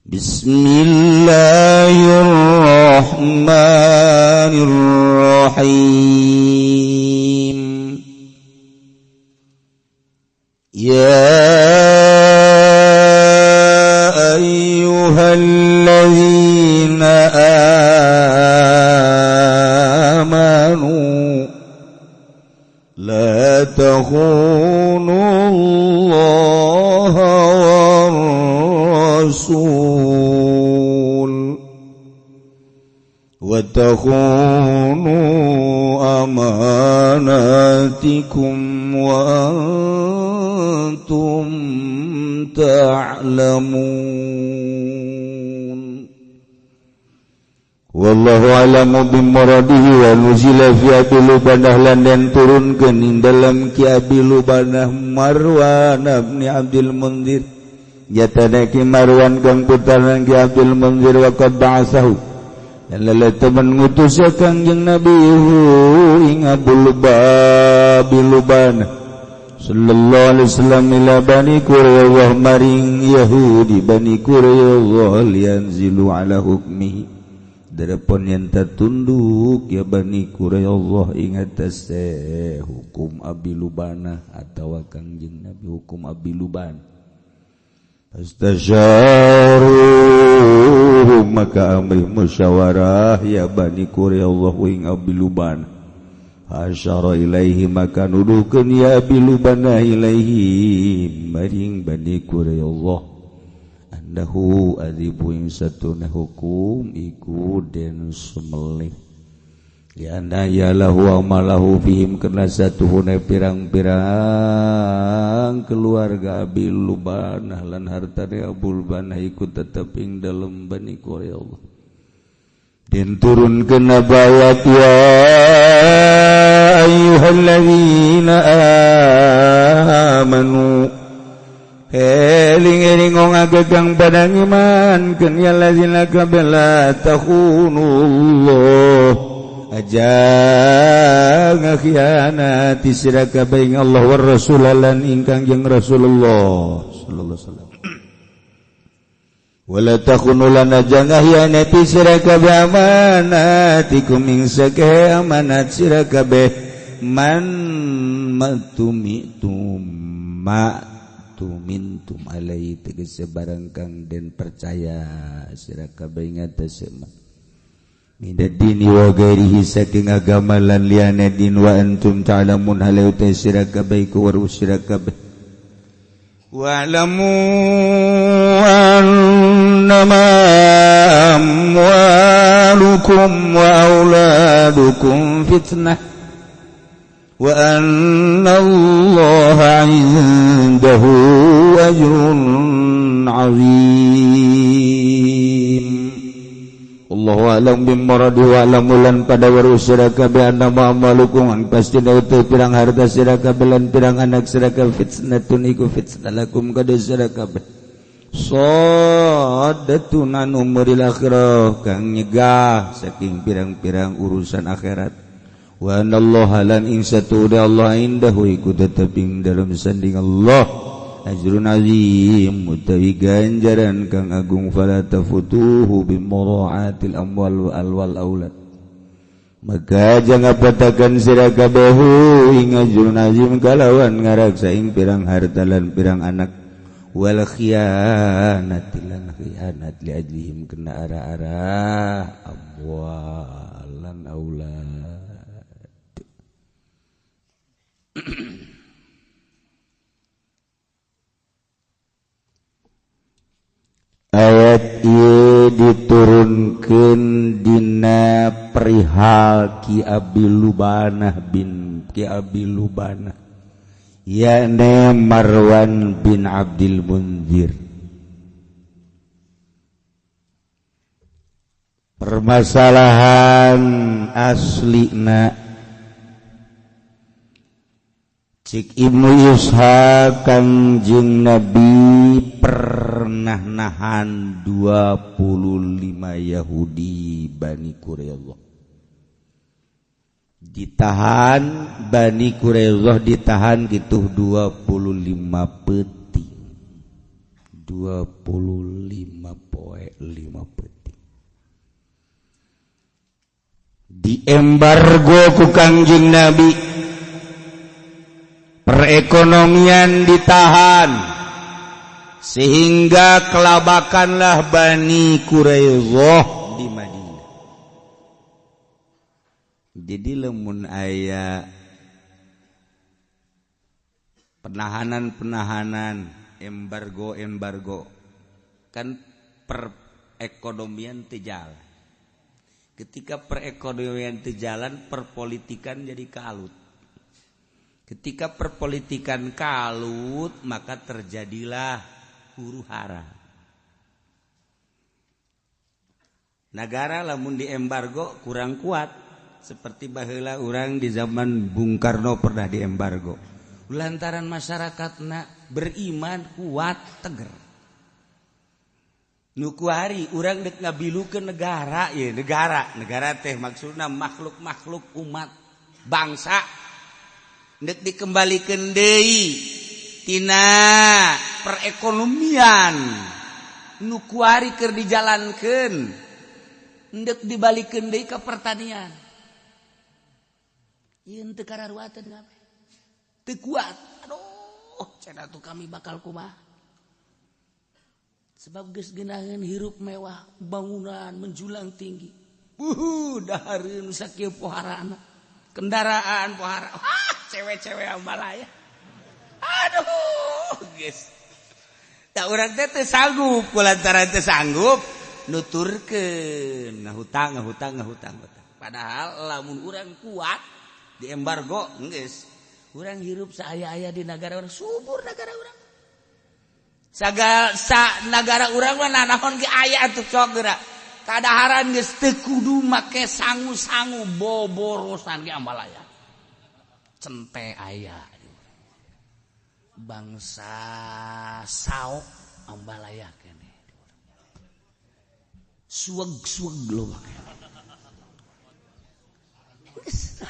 Bismillahirrahmanirrahim. Ya ayyuhalladzina amanu la takhunullaha war rasul wa takhunu amanatikum wa antum ta'lamun. Wallahu a'lamu bimuradihi wa nuzila fi Abi Lubanah lan dan turunkeun ing dalam Ki Abi Lubanah Marwan bin Abdul Munzir jatana Ki Marwan kang putra Ki Abdul Munzir wa qad ba'asahu dan lalateman ngutus Kangjeng Nabi ing Abu Lubanah sallallahu alaihi wasallam ila Bani Quraizah maring Yahudi Bani Quraizah lianzilu ala hukmihi darapun yang tertunduk ya Bani Quraizah ingat hukum Abi Lubanah atau Kangjeng Nabi hukum Abi Lubanah. Fastasyaru maka amri musyawarah ya Bani Quraizah ing Abi Lubanah. Asyara ilaihi maka nuduhkeun ya Abi Lubanah ilaihi maring Bani Quraizah annahu adibu ing satuna hukum iku den sumelih lianna ya lahu amalahu fihim kana satuhuna pirang-pirang keluarga Abi Lubanah lan hartane Abu Lubanah iku tetep ing dalem Bani Quraizah den turunkeun ayat ya ayyuhalladzina amanu eling-eling ngagegang padang iman keun ya lazina kabela takhunullah aja ngakhianati sira kabeh ing Allah war Rasul lan ingkang jeung Rasulullah sallallahu alaihi wasallam wala takhunulan aja ngakhianati sira kabeh amanatikum ing sakeh amanat sira kabeh man matumitum mintum alai tegese barang kang den percaya sira kabeh ngatasé min dini wa ghairihi saking agama lan liyane din wa antum ta'lamun halau ta sira kabeh ku waru sira kabeh wa lamu annama amwalukum wa auladukum fitnah wa anna Allaha 'indahu ajrun 'azim. Allahu a'lam bimuradi wa alamulan pada waru sira kabeh annama amalukum an pasti teu pirang harta sira kabeh lan pirang anak sira kabeh fitnatun iku fitnah lakum kada sira kabeh saddatun an umuril akhirah kang nyegah saking pirang-pirang urusan akhirat. Wa anallaha lan ing satude Allah indahu iku tetep ing dalam sanding Allah ajrun azim utawi ganjaran kang agung fala tafutuhu bimuraatil amwal wal aulad maka jangan patakan sira kabeh ing ajrun azim kalawan ngaraksa ing pirang harta lan pirang anak wal khianati lan khianat li ajlihim kena arah-arah amwal lan aulad. Ayat ieu diturunkeun dina perihal Ki Abi Lubanah bin Ki Abi Lubanah yakni Marwan bin Abdul Munzir. Permasalahan aslina cik Ibnu Ishaq Kangjeng Nabi pernah nahan 25 Yahudi Bani Quraizah. Ditahan Bani Quraizah ditahan gitu 25 peti 25 poe 5 peti diembargo ku Kangjeng Nabi, perekonomian ditahan sehingga kelabakanlah Bani Quraisyah di Madinah. Jadi lamun aya penahanan embargo kan perekonomian teu jalan. Ketika perekonomian teu jalan, perpolitikan jadi kalut. Ketika perpolitikan kalut, maka terjadilah huru-hara. Negara lamun diembargo kurang kuat, seperti baheula urang di zaman Bung Karno pernah diembargo. Lantaran masyarakatna beriman kuat teger. Nu kuari urang dek ngabilukeun negara, ya negara teh maksudna makhluk-makhluk umat bangsa dek dikembalikeun deui tina perekonomian nu kuari keur dijalankeun dek dibalikeun deui ka pertanian. Ieu teu kararuateun kabeh. Teu kuat. Aduh, cenah tuh kami bakal kumaha. Sebab geus geunaheun hirup mewah, bangunan menjulang tinggi. Dahareun sakieu poharana. Kendaraan pohara. Cewek-cewek ambalaya. Aduh, geus. Da urang teh teu sanggup, kulantaran teu sanggup nuturkeun, ngahutang. Padahal lamun urang kuat di embargo geus. Urang hirup saaya-aya di negara urang, subur negara urang. Negara urang mah nanaon ge aya atuh sok geura. Kadaharan geus teu kudu make sangu-sangu boborosan ge ambalaya. Cente aya. Bangsa saok ambalaya kene. Sueg-sueg loba kene.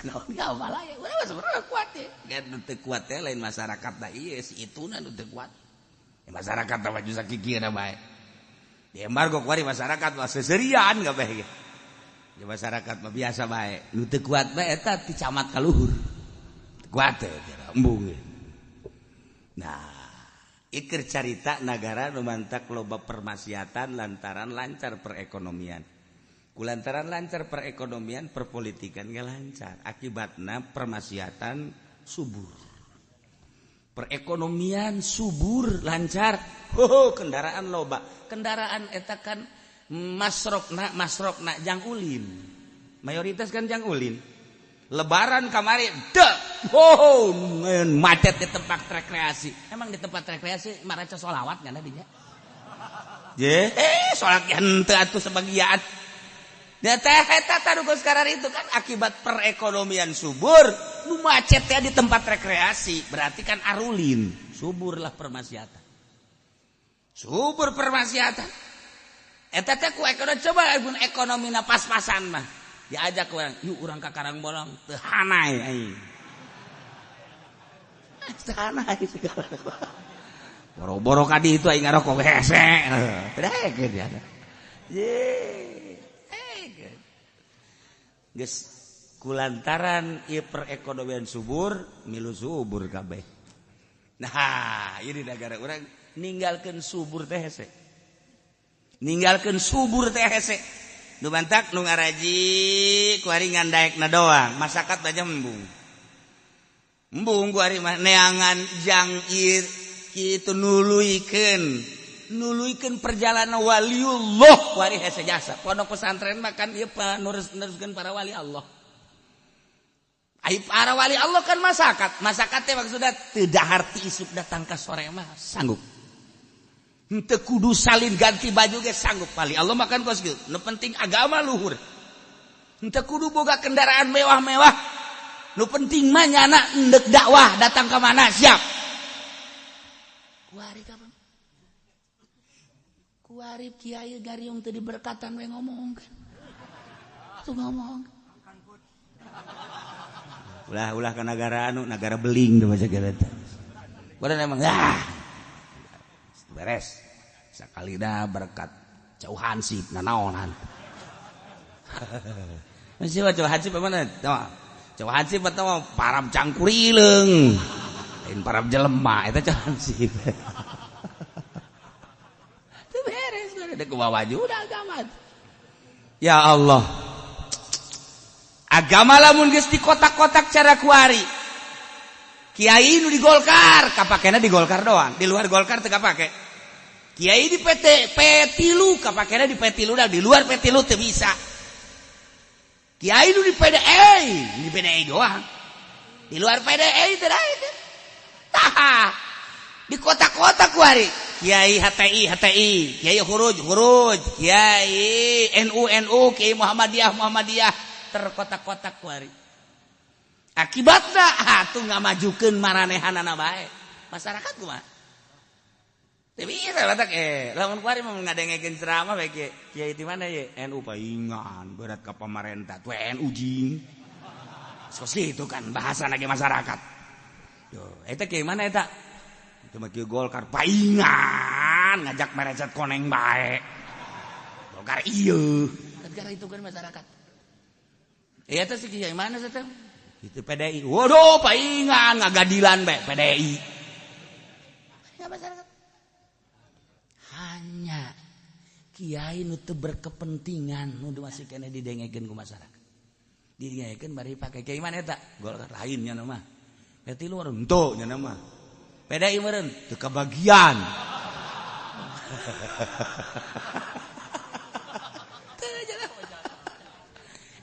Naon ge ambalaya, urang mah sebenarnya kuat teh. Kan teu kuat teh lain masyarakat da ieu si ituna nu teu kuat. Masyarakat mah justru sakikieuna bae. Di embargo kuari masyarakat mah seserian kabeh ge. Di masyarakat mah biasa bae. Nu teu kuat bae eta ti camat ka luhur. Kuat teh embung. Nah, ikir carita negara nu mantak loba permaksiatan lantaran lancar perekonomian. Kulantaran lancar perekonomian, perpolitikan ge lancar. Akibatna permaksiatan subur. Perekonomian subur lancar, kendaraan loba, kendaraan eta kan masrokna jang ulin, mayoritas kan jang ulin. Lebaran kamari, macet di tempat rekreasi. Emang di tempat rekreasi maraca sholawat nggak nadinya? Sholat henteu atuh sebagian. Ya teh eta tarugus karar itu kan akibat perekonomian subur, nu macet ya di tempat rekreasi, berarti kan arulin, suburlah permaksiatan. Subur permaksiatan. Eta teh ku ekonomi coba mun ekonomina pas-pasan mah. Diajak urang, yuk urang ka Karangbolong teu hanai aing. Teu hanai segala. Boro-boro ka ditu aing ngarokok hese. Teu daek dia. Geus kulantaran ieu perekonomian subur, milu subur kabeh. Nah, ieu di negara urang ninggalkeun subur teh hese. Ninggalkeun subur teh hese. Nu bantak nu ngaraji kuari ngandaekna doang, masyarakat baja embung. Embung kuari mah neangan jang ieu kitu nuluykeun perjalanan waliullah kuari hese jasa. Pondok pesantren mah kan ieu neruskeun para wali Allah. Ai para wali Allah kan masyarakat teh maksudna teu dahar ti isuk datang ka sore mah sanggup. Henteu kudu salin ganti baju ge sanggup wali Allah mah kan kos kieu. Nu penting agama luhur. Henteu kudu boga kendaraan mewah-mewah. Nu penting mah nyana endek dakwah datang ka mana siap. Kuari kapan? Kuari kiai gariung teu diberkatan we ngomong kan. Tuh ngomong. Ulah ke negara beling tuh baca kita. Padahal emang beres. Sakalina berkat Cau hansip nanaonan. Masih cau hansip mana? Cau hansip atau parab cangkurileung. Lain parab jelema eta cau hansip. Teu beres ada kumaha juga agama. Ya Allah. Agama lamun geus di kotak-kotak cara kuari. Kiai nu di Golkar, kapakena di Golkar doang. Di luar Golkar teu kapake. Kiai di PT3 kapakena di PT3 dah, di luar PT3 teu bisa. Kiai nu di PDI doang. Di luar PDI teu da. Tah. Di kota-kota kuari. Kiai HTI, Kiai Huruj, Kiai NU, Kiai Muhammadiyah terkotak-kotak kuari. Akibatna atuh ngamajukeun maranehanana bae. Masyarakat kumaha? Teu bisa batak lamun kuari mah ngadengekeun ceramah bae kiai di mana ye? NU paingan berat ka pamarentah, tue NU jing. Sos itu kan bahasa lagi masyarakat. Yo, eta kiai mana eta? Itu mah kieu Golkar paingan ngajak merecet koneng bae. Golkar ieu. Kan itu kan masyarakat. Eta si kiai mana eta? Itu PDI. Waduh, paingan ngagadilan bae PDI. Ya masyarakat. Hanya kiai nu teu berkepentingan nu masih kena didengekeun ku masyarakat. Didengekeun bari pake kiai mana eta? Golkar lain nya mah. Berarti lu henteu nya mah. PDI meureun teu kabagian.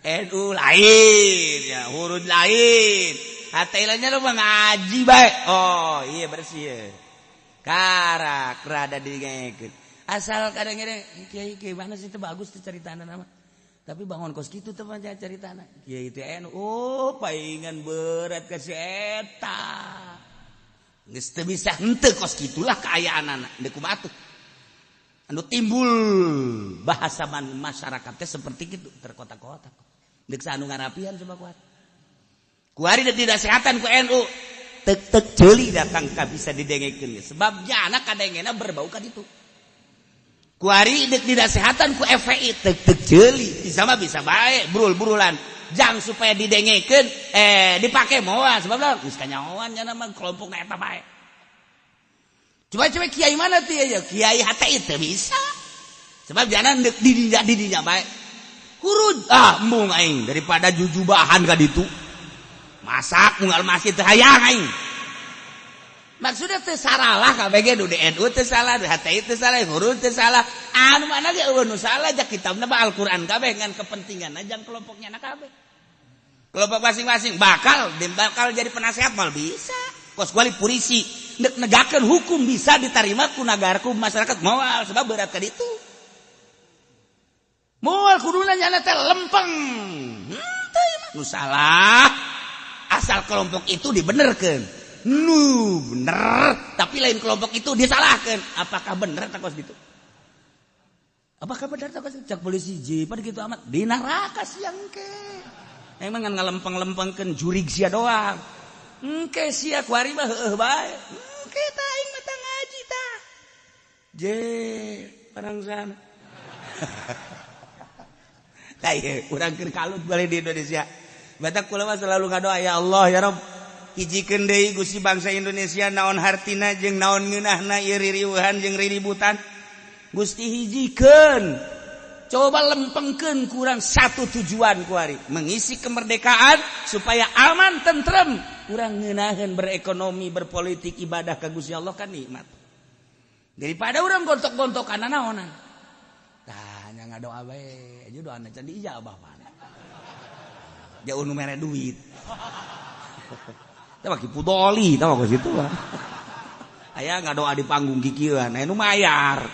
NU lain ya, huruf lain. Hatelanya lu mah ngaji bae. Oh, iya bersih ya. Karak rada didengekeun. Asal kadang-kadang kiai mana sih teu bagus teh caritana nama. Tapi bangun kos kitu teh mah caritana. Kiai teh NU, oh paingan berat ka si eta. Geus teu bisa henteu kos kitulah kaayaanana. Deuk kumaha atuh? Anu timbul bahasa masyarakat teh seperti kitu terkotak-kotak. Deuk sanu ngarapian coba kuat. Kuari deuk dinasehatan ku NU. Tek jeuli datang ka bisa didengekeun sebabnya anak kadengena berbau ka ditu. Kuari deuk dinasehatan ku FPI tek jeuli bisa mah bisa bae brul-brulan jang supaya didengekeun dipake moal sebab geus kanyahoan nya mah kelompokna eta bae. Coba kiai mana teh ya? Kiai HTI teu bisa. Sebab jangan deuk didinya bae. Hurud embung aing daripada jujubahan ka ditu. Masak unggal masjid teh hayang aing. Maksudnya teu salah kabeh ge nu di NU teu salah, di HTI teu salah, hurud teu salah. Anu mana ge nu salah jak kitabna mah Al-Qur'an kabeh ngan kepentinganna jang kelompoknya na kabeh. Kelompok masing-masing bakal jadi penasehat mal bisa. Kos kuali polisi negakeun hukum bisa diterima ku nagara ku masyarakat moal sebab berat ka ditu. Moal kuduna nyana teh lempeng. Teu nu salah. Asal kelompok itu dibenerkeun. Nu bener, tapi lain kelompok itu disalahkeun. Apakah bener tak kos ditu? Apakah bener tak kos cak polisi jipan gitu amat di neraka siang ke. Emang ngan ngalempeng-lempengkeun jurig sia doang. Engke sia kuari mah heueuh bae. Engke tah aing mah tah ngaji tah. Je, parang sana. Tah ieu urang keur kalut balik di Indonesia. Batak kula mah selalu ngadoa ya Allah ya Rabb. Hijikeun deui Gusti bangsa Indonesia naon hartina jeung naon ngeunahna ieu ririweuhan jeung riributan. Gusti hijikeun. Coba lempengkeun kurang satu tujuan kuari, mengisi kemerdekaan supaya aman tentrem, kurang ngeunaheun berekonomi, berpolitik, ibadah ka Gusti Allah kan nikmat. Daripada urang gontok-gontokan naonan. Tah nya ngadoa bae, aja doana can diijabah pan. Jauh nu mere duit. Tah baki pudoli, tah kos kitu lah. Aya ngadoa di panggung kikieuan, aya nu mayar.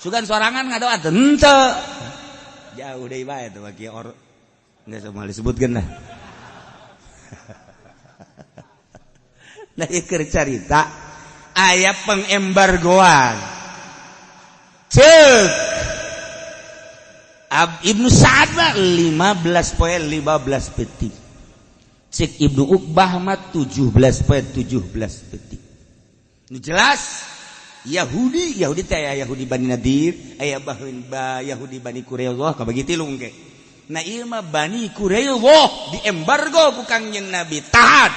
Sugan sorangan ngadoa teu henteu. Jauh deui bae teh bagi enggak sama disebutkeun dah. Nah ieu keur carita aya pengembargoan. Ceuk Ibnu Sa'ad mah 15 petik. Cek Ibnu Uqbah mah 17 petik. Nu jelas Yahudi teh Yahudi Bani Nadir, aya Yahudi Bani Quraidah, kabagi tilung ge. Nah ieu mah Bani Quraidah diembargo ku Kangjeng Nabi, tahan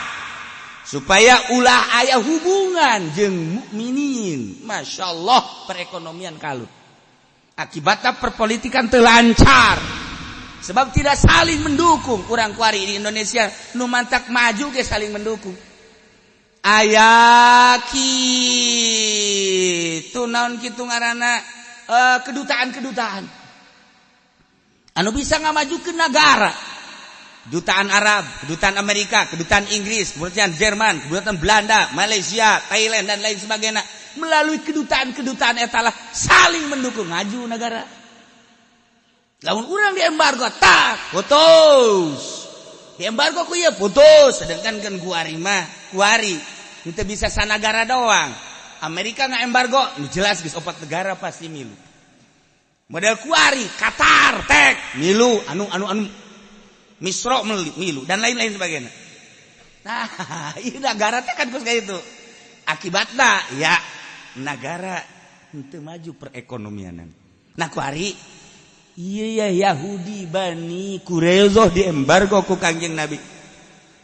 supaya ulah aya hubungan jeung mukminin. Masyaallah perekonomian kalut. Akibatna perpolitikan teu lancar. Sebab tidak saling mendukung. Urang kuari di Indonesia nu mantak maju ge saling mendukung. Kitu naon kitu ngaranna kedutaan anu bisa ngamajukeun negara, kedutaan Arab, kedutaan Amerika, kedutaan Inggris, kemudian Jerman, kedutaan Belanda, Malaysia, Thailand dan lain sebagainya. Melalui kedutaan eta lah saling mendukung maju negara. Lamun urang diembargo tak putus, diembargo ku ieu putus, sedangkan kan kuari itu bisa sanagara doang. Amerika nggak embargo, jelas guys opat negara pasti milu. Model kuari, Qatar, tek milu, anu Misro milu dan lain-lain sebagainya. Nah, ini negara teh kan kayak itu. Akibatnya ya negara itu maju perekonomianan. Nah kuari, iya ya Yahudi Bani Quraidah diembargo ku Kangjeng Nabi.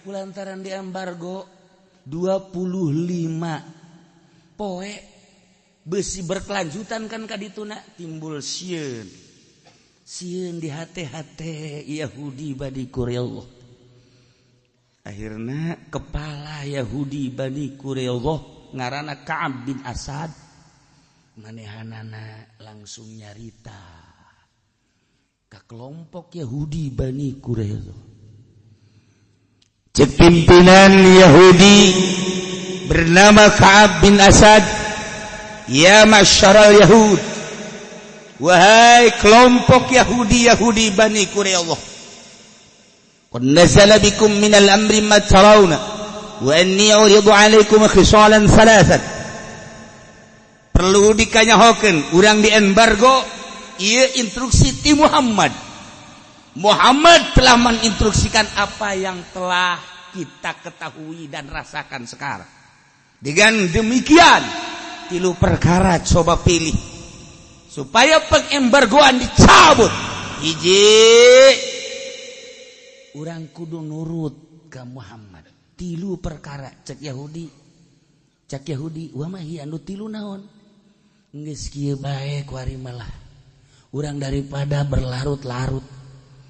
Kulantaran diembargo 25 poe besi berkelanjutan kan kadituna timbul sieun di hate-hate Yahudi Bani Quraidah. Akhirna kepala Yahudi Bani Quraidah ngaranna Ka'ab bin Asad manehanana langsung nyarita ka kelompok Yahudi Bani Quraidah. Cek pimpinan Yahudi bernama Ka'ab bin Asad, ya masyarul Yahud, wahai kelompok Yahudi Bani Quraidah, qad nazala bikum minal amri ma tarawna wa anni uridu alaikum khisalan thalathan. Perlu dikanyahokeun urang diembargo ieu instruksi ti Muhammad telah meninstruksikan apa yang telah kita ketahui dan rasakan sekarang. Dengan demikian, 3 perkara coba pilih supaya pengembargoan dicabut. Urang kudu nurut ka Muhammad. 3 perkara cek Yahudi, wa mah ieu anu 3 naon? Geus kieu bae kuari malah. Urang daripada berlarut-larut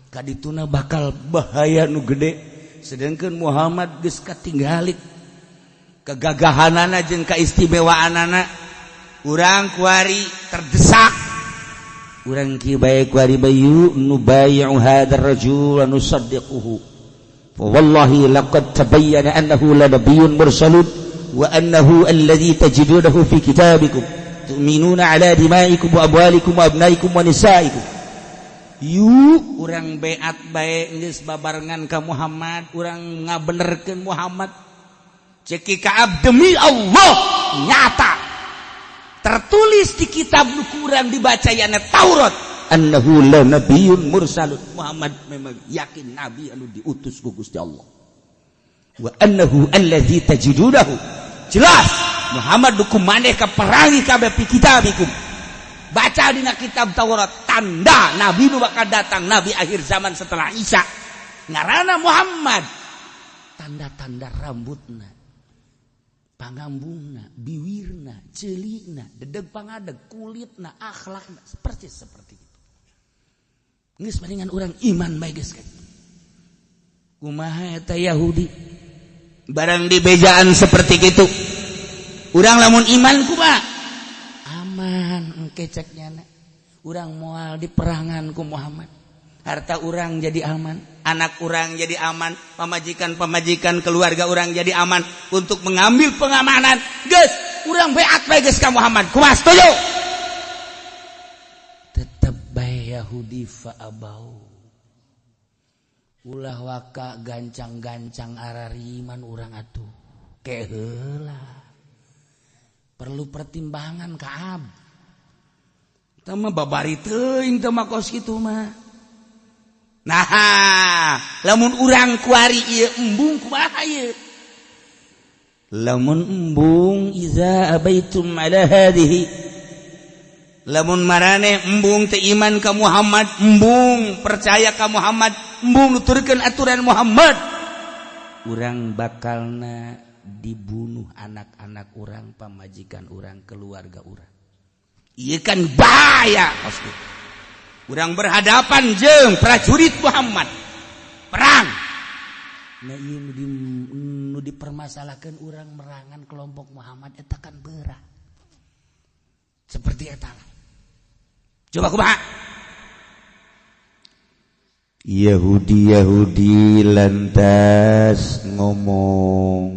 kadituna bakal bahaya nu gede, sedangkan Muhammad geus katinggalik kegagahanana jeung kaistimewaanana. Urang kuari terdesak, urang kieu bae kuari bayu nubayyi'u hadzal rajul nusaddiquhu fa wallahi laqad tabayyana annahu la nabiyyun mursalun wa annahu alladhi tajidunahu fi kitabikum tu'minuna ala dima'ikum wa amwalikum wa abnaikum wa nisaikum. Yuk urang beat bae geus babarengan ka Muhammad, urang ngabenerkeun Muhammad. Ceki Ka'ab demi Allah nyata tertulis di kitab nu urang dibacayana Taurat annahu la nabiyyun mursalun. Muhammad memang yakin nabi anu diutus ku Gusti Allah. Wa annahu allazi tajidunahu, jelas Muhammad duku maneh ka perangi kabeh fi kitabikum. Baca dina kitab Taurat tanda nabi nu bakal datang, nabi akhir zaman setelah Isa, ngaranna Muhammad. Tanda-tanda rambutna, pangambungna, biwirna, ceulina, dedeg pangadeg, kulitna, akhlakna seperti itu. Geus palingan urang iman bae geus kan. Kumaha eta Yahudi barang dibejaan seperti kitu. Urang lamun iman kumaha? Aman keceknya na. Urang moal diperangan ku Muhammad, harta urang jadi aman, anak urang jadi aman, pamajikan keluarga urang jadi aman. Untuk mengambil pengamanan geus urang beat bae geus ka Muhammad. Kumaha setuju? Tetep bae Yahudi fa abau. Ulah waka gancang-gancang arariman urang atuh ke heula. Perlu pertimbangan Ka'ab. Teu mah babari teuing teu makos kitu mah. Nah, lamun urang kuari ieu embung kumaha ieu? lamun embung iza abaitum ala hadhihi lamun marane embung teu iman ka Muhammad embung percaya ka Muhammad embung nuturkeun aturan Muhammad urang bakalna dibunuh anak-anak urang pamajikan urang keluarga urang ieu kan bahaya pasti urang berhadapan jeung prajurit Muhammad perang nah ieu nu dipermasalahkeun urang merangan kelompok Muhammad eta kan berat seperti eta coba kumaha Yahudi lantas ngomong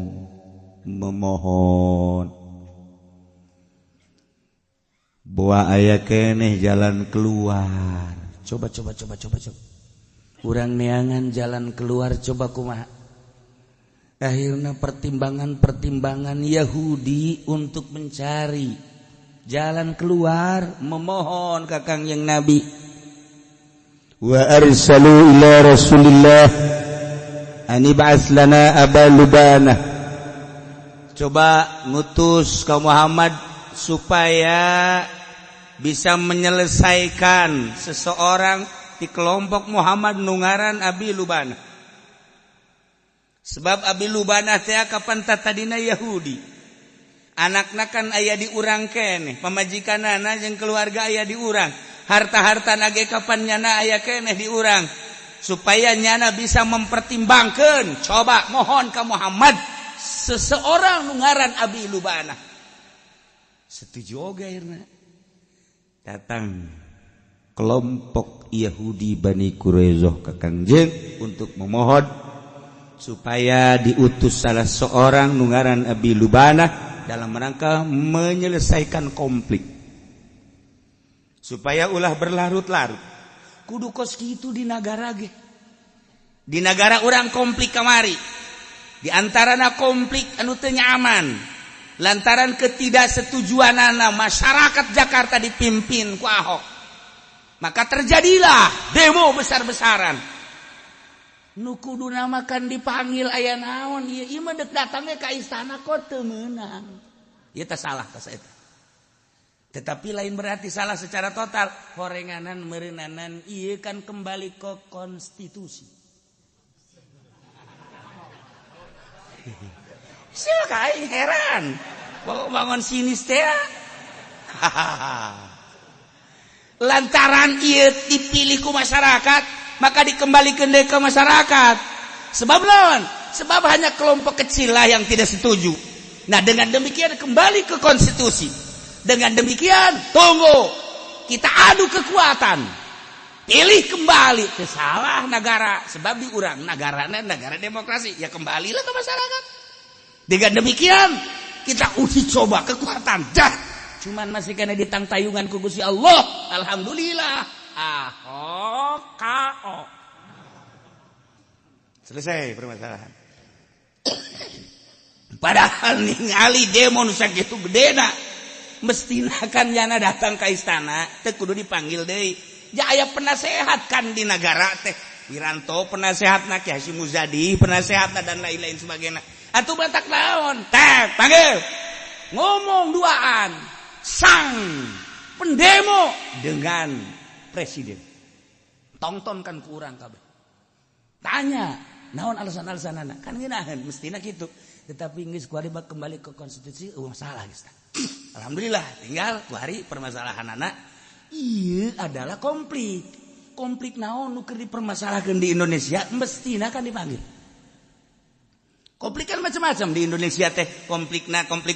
memohon bahwa aya keneh jalan keluar coba urang neangan jalan keluar coba kumaha akhirna pertimbangan Yahudi untuk mencari jalan keluar memohon ka Kangjeng Nabi wa arsalu ila Rasulillah an ib'ats lana Aba Lubanah coba ngutus ka Muhammad supaya bisa menyelesaikan seseorang di kelompok Muhammad nungaran Abi Lubanah sebab Abi Lubanah teh kapan tadina Yahudi anakna kan aya di urang keneh pamajikanana jeung keluarga aya di urang harta-harta nage kapan nyana aya keneh di urang supaya nyana bisa mempertimbangkan coba mohon ka Muhammad seseorang nungaran Abi Lubanah setuju oge akhirna datang kelompok Yahudi Bani Quraisyah ka Kangjeng untuk memohon supaya diutus salah seorang nungaran Abi Lubanah dalam rangka menyelesaikan konflik supaya ulah berlarut-larut kudu kos kitu di negara ge di negara urang konflik kamari di antarana konflik anu teu nyaman lantaran ketidaksetujuanana masyarakat Jakarta dipimpin ku Ahok maka terjadilah demo besar-besaran nu kudu namakan dipanggil aya naon ieu mah deuk datangnya ka istana kok teu meunang ieu teh salah ka saeta tetapi lain berarti salah secara total horenganan meureunanan ieu kan kembali ke konstitusi sia kaing heran bangun sinis teh lantaran ieu dipilih ku masyarakat maka dikembalikan deui ke masyarakat sebab naon sebab hanya kelompok kecil lah yang tidak setuju nah dengan demikian kembali ke konstitusi dengan demikian tunggu kita adu kekuatan pilih kembali ke salah negara sebab di urang negarana negara demokrasi ya kembalilah ke masyarakat dengan demikian kita uji coba kekuatan cuman masih kena ditang tayungan ku Gusti Allah alhamdulillah Ahok KO selesai permasalahan padahal ningali demo nu sakitu gedena mestina kan nyana datang ka istana teh kudu dipanggil deui ja aya penasehat kan di negara teh Wiranto penasehatna Ki Hasyim Muzadi penasehatna dan lain-lain sebagainya atuh batak naon teh panggil ngomong duaan sang pendemo dengan presiden tongtonkan ku urang kabeh tanya naon alasan-alasanana kan ngeunaheun mestina kitu tetapi geus ku bak kembali ke konstitusi masalah geus alhamdulillah tinggal ku hari permasalahanana ieu adalah konflik naon nu keur dipermasalahkeun di Indonesia mestina kan dipanggil konflik kan macam-macam di Indonesia teh konflik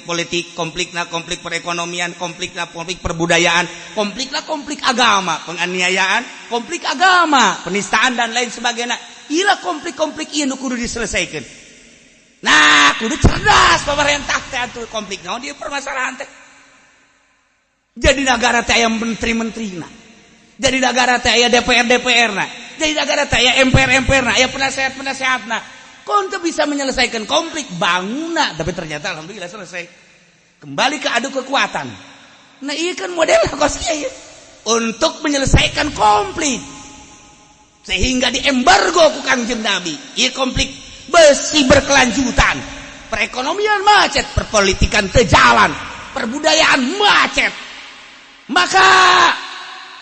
politik konflik perekonomian konflik perbudayaan konflik agama penganiayaan konflik agama penistaan dan lain sebagainya ilah konflik ieu nu kudu diselesaikan nah kudu cerdas pemerintah teh atuh konflik naon dieu permasalahan teh jadi negara teh aya menteri-menterina jadi negara teh aya DPR-na jadi negara teh aya MPR-na aya penasehat-penasehatna kon teu bisa menyelesaikan konflik bangunna tapi ternyata alhamdulillah selesai kembali ke adu kekuatan nah ieu kan modelna kos ieu untuk menyelesaikan konflik sehingga diembargo ku Kangjeng Nabi ieu konflik besi berkelanjutan perekonomian macet, perpolitikan terjalan, perbudayaan macet. Maka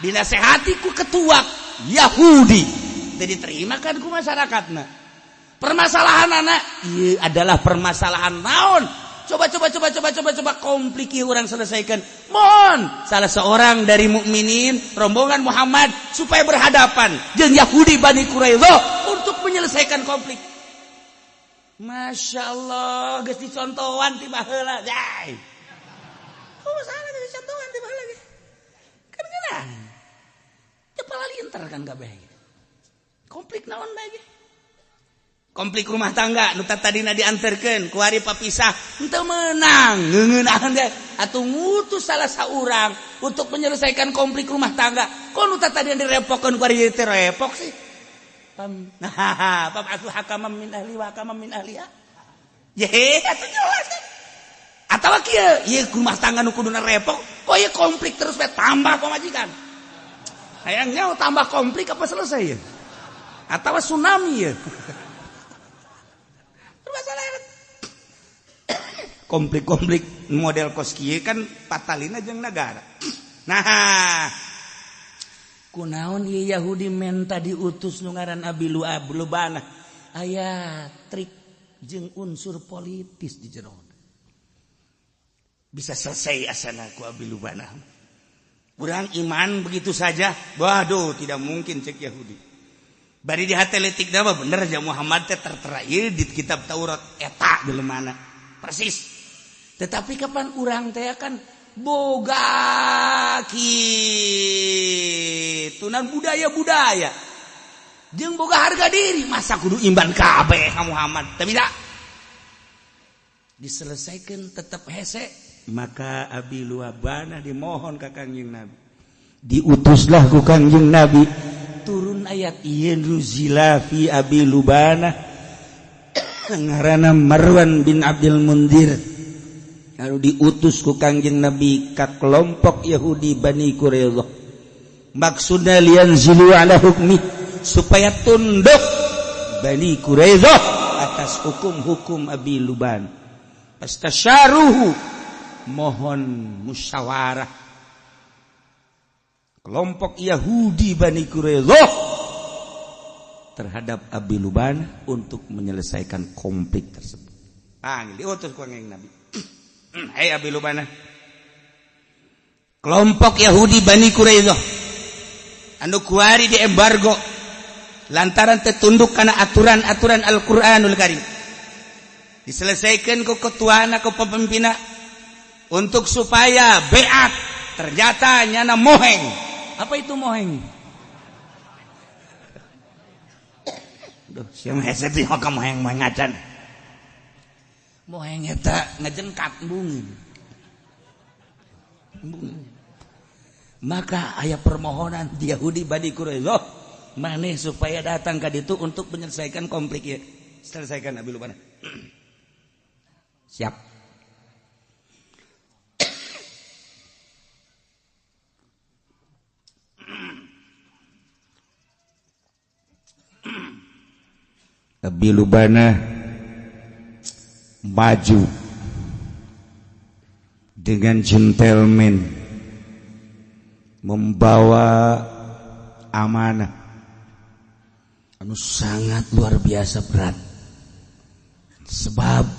dinasehati ku ketua Yahudi, jadi diterima kan ku masyarakatna. Permasalahan anak, iya adalah permasalahan naon. Coba kompliki orang selesaikan. Mohon salah seorang dari mukminin rombongan Muhammad supaya berhadapan jeung Yahudi Bani Quraidah untuk menyelesaikan konflik. Masya Allah, geus dicontohan ti baheula. Jai. Oh salah geus dicontohan ti baheula ge. Kan geunah. Kepala linter kan kabeh. Konflik naon bae ge. Konflik rumah tangga nu tadina dianterkeun ku ari papisah henteu meunang ngeuneunahan deh atuh ngutus salah saurang untuk menyelesaikan konflik rumah tangga. Kok nu tadina direpokkeun ku ari teh repok sih. Nah, pab'atsu hakaman min ahli wa hakaman min ahliha. Ye, atuh jelas kan. Atawa kieu, ieu rumah tangga nu kuduna repok, kok ieu konflik terus we tambah pamajikan. Hayangnya tambah konflik apa selesai ya? Atawa tsunami ya? Konflik model koskieu kan patalina jeung negara. Nah, kunaon ieu Yahudi menta diutus nu ngaran Abi Lubana, aya trik jeung unsur politis di jero. Bisa selesai asana ku Abi Lubana. Urang iman begitu saja, waduh tidak mungkin cek Yahudi. Bari di hateletik da bener aja Muhammad teh tertera ieu di kitab Taurat eta deuleumana. Persis. Tetapi kapan urang teh kan boga kitunan budaya-budaya jeung boga harga diri, masa kudu imban kabeh ka Muhammad teu bisa diselesaikan tetap hese. Maka Abi Lubana dimohon ka Kangjeng Nabi, diutuslah ku Kangjeng Nabi turun ayat ieu nuzila fi Abi Lubana ngaranna Marwan bin Abdul Mundir. Lalu diutus ku Kangjeng Nabi ka kelompok Yahudi Bani Quraidah. Maksudna lianzilu ala hukmi, supaya tunduk Bani Quraidah atas hukum-hukum Abi Luban. Pastasyaruhu, mohon musyawarah. Kelompok Yahudi Bani Quraidah terhadap Abi Luban untuk menyelesaikan konflik tersebut. Diutus ku Kangjeng Nabi. Hai Abi Lubana, kelompok Yahudi Bani Quraidah anu kuari di embargo lantaran tertunduk karena aturan-aturan Al-Qur'anul Karim, diselesaikan ku ketuana ku pemimpinna untuk supaya beat. Ternyata nyana moheng. Apa itu moheng? Duh, siapa hese teh ka moheng ngacan. Moheng eta ngajengkat bungin. Maka aya permohonan di Yahudi Bani Quraidah maneh supaya datang ka ditu untuk menyelesaikan konflik ieu. Selesaikan Abi Lubana. Siap. Abi Lubana maju dengan gentleman membawa amanah anu sangat luar biasa berat, sebab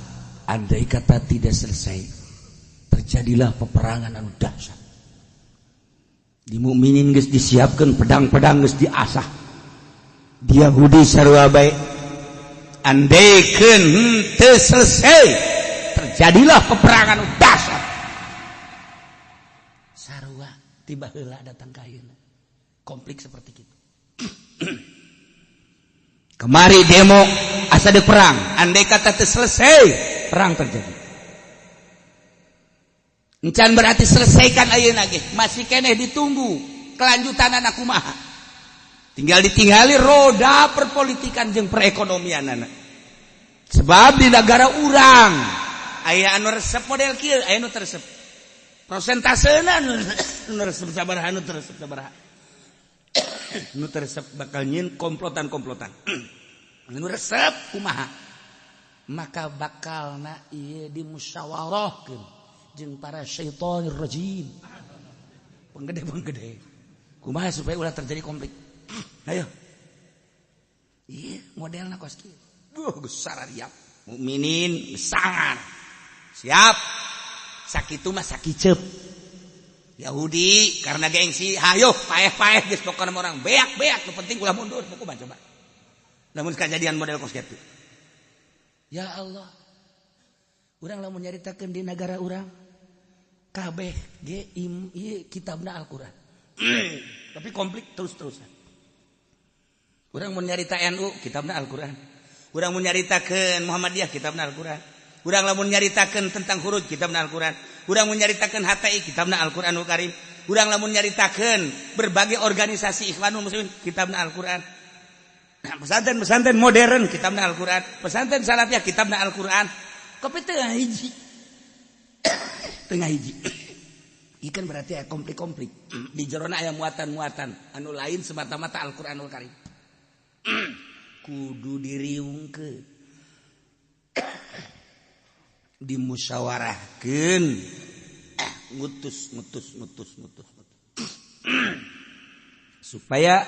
andai kata tidak selesai terjadilah peperangan anu dahsyat. Di mukminin geus disiapkeun pedang-pedang geus diasah, di Yahudi sarua bae andaikan teu selesai terjadilah peperangan dahsyat. Sarua tiba heula datang ka ayeuna. Konflik seperti itu. Kemari demo asa deuk perang, andai kata teu selesai perang terjadi. Encan berarti selesaikan ayeuna ge, masih keneh ditunggu kelanjutanana kumaha. Tinggal ditinggali roda perpolitikan jeung perekonomianana. Sebab di negara urang aya anu resep model kieu, aya anu teresep. Prosentasena anu resep sabaraha, anu teresep sabaraha. Nu teresep bakal nyieun komplotan-komplotan. Nu resep kumaha? maka bakalna ieu dimusyawarahkeun jeung para syaitonir rajim. Penggede. Kumaha supaya ulah terjadi konflik? Ayo. Iya, modelna kos kieu. Geus sarariap. Mukminin sangar. Siap. Sakitu mah sakicep. Yahudi karena gengsi, hayo paeh-paeh geus pokona orang beak-beak, nu penting ulah mundur, kumaha coba. Lamun kejadian model kos kitu. Ya Allah. Urang lamun nyaritakeun di negara urang kabeh ge ieu kitabna Al-Qur'an. Tapi konflik terus-terusan. Urang mun nyarita NU kitabna Al-Qur'an. Urang mun nyaritakeun Muhammadiyah kitabna Al-Qur'an. Urang lamun nyaritakeun tentang huruf kitabna Al-Qur'an. Urang mun nyaritakeun HTI kitabna Al-Qur'anul Karim. Urang lamun nyaritakeun berbagai organisasi Ikhwanul Muslimin kitabna Al-Qur'an. Pesantren modern kitabna Al-Qur'an. Pesantren salafiyah kitabna Al-Qur'an. Kopi tengah hiji. Ikan berarti aya konflik-konflik. Di jerona aya muatan-muatan anu lain semata-mata Al-Qur'anul Karim. Kudu diriungkeun. Dimusyawarahkeun. Ngutus. Supaya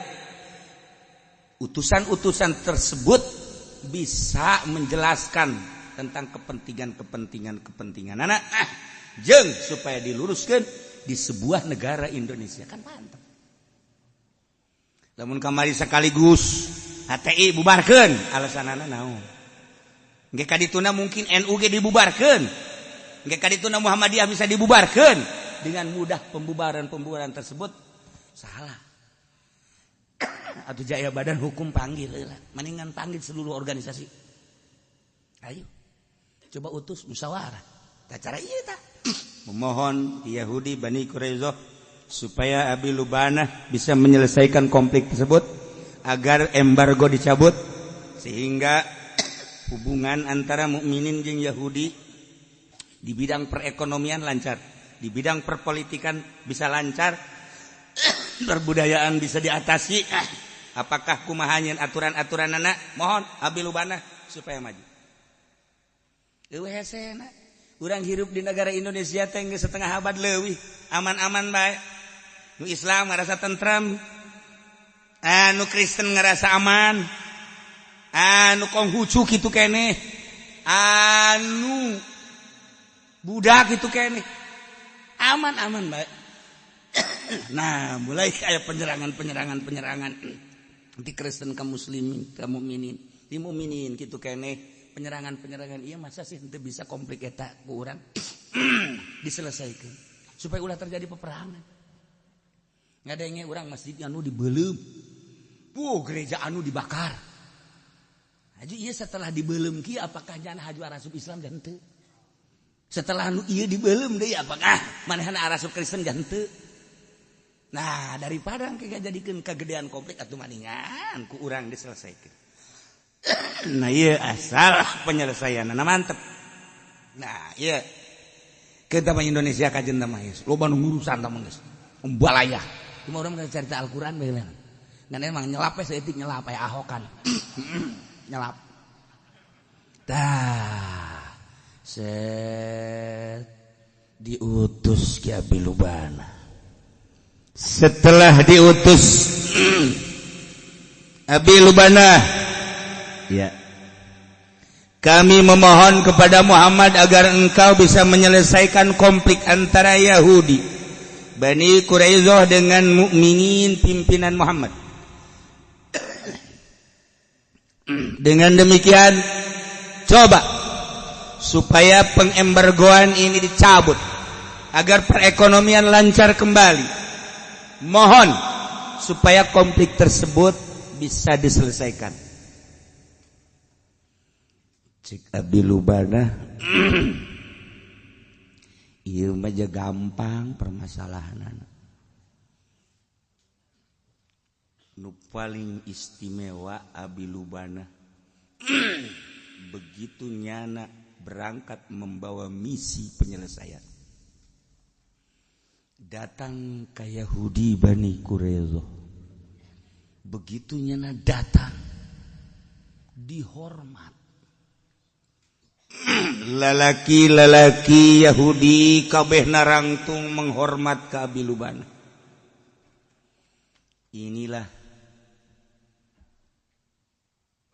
utusan-utusan tersebut bisa menjelaskan tentang kepentingan anak jeung supaya diluruskan di sebuah negara Indonesia kan mantap. Lamun kamari sekaligus HTI bubarkeun alasanana naon? Engke kadituna mungkin NU ge dibubarkeun. Engke kadituna Muhammadiyah bisa dibubarkeun dengan mudah pembubaran tersebut salah. Atuh jaya badan hukum panggil heula. Mendingan panggil seluruh organisasi. Ayo. Coba utus musyawarah. Cara ieu tah. Memohon Yahudi Bani Quraisyah supaya Abi Lubanah bisa menyelesaikan konflik tersebut agar embargo dicabut sehingga hubungan antara mukminin jeung Yahudi di bidang perekonomian lancar, di bidang perpolitikan bisa lancar, perbudayaan bisa diatasi. Apakah kumaha nyeun aturan-aturanana? Mohon Abi Lubanah supaya maju. Eueuh hesena. Urang hirup di negara Indonesia teh geus setengah abad leuwih, aman-aman bae. Nu Islam ngarasa tentram, anu Kristen ngarasa aman, anu Konghucu kitu keneh, anu Buddha kitu keneh. Aman-aman bae. Nah, mulai aya penyerangan. Di Kristen ka muslimin, ka mukminin, di mukminin kitu keneh. Penyerangan iya masa sih henteu bisa konflik eta ku urang diselesaikan supaya ulah terjadi peperangan. Ngadenge urang masjid anu dibeuleum. Gereja anu dibakar. Haji ieu setelah dibeuleum kieu apakah jana haju arasup Islam dan henteu? Setelah anu ieu dibeuleum deui apakah manehna arasup Kristen dan henteu? Nah, daripada engke ngajadikeun kagedean konflik atuh maningan ku urang diselesaikan. Nah iya asal penyelesaian mantep. Nah iya kita mah Indonesia kajen mah geus loba nu ngurusan mah geus umbalayah cuma urang mah carita Al-Qur'an bae lah ngan emang nyelap we saeutik nyelap aya ahokan nyelap tah set diutus ki Abi Lubanah. Setelah diutus Abi Lubanah, ya, kami memohon kepada Muhammad agar engkau bisa menyelesaikan konflik antara Yahudi Bani Quraisyah dengan mukminin pimpinan Muhammad. Dengan demikian, coba supaya pengembargoan ini dicabut agar perekonomian lancar kembali. Mohon supaya konflik tersebut bisa diselesaikan. Cik Abi Lubanah ieu mah gampang permasalahanana. Nu paling istimewa Abi Lubanah begitu nyana berangkat membawa misi penyelesaian. Datang ke Yahudi Bani Quraisyah. Begitu nyana datang dihormat. lalaki-lalaki Yahudi kabeh narangtung menghormat ka Abi Lubana. Inilah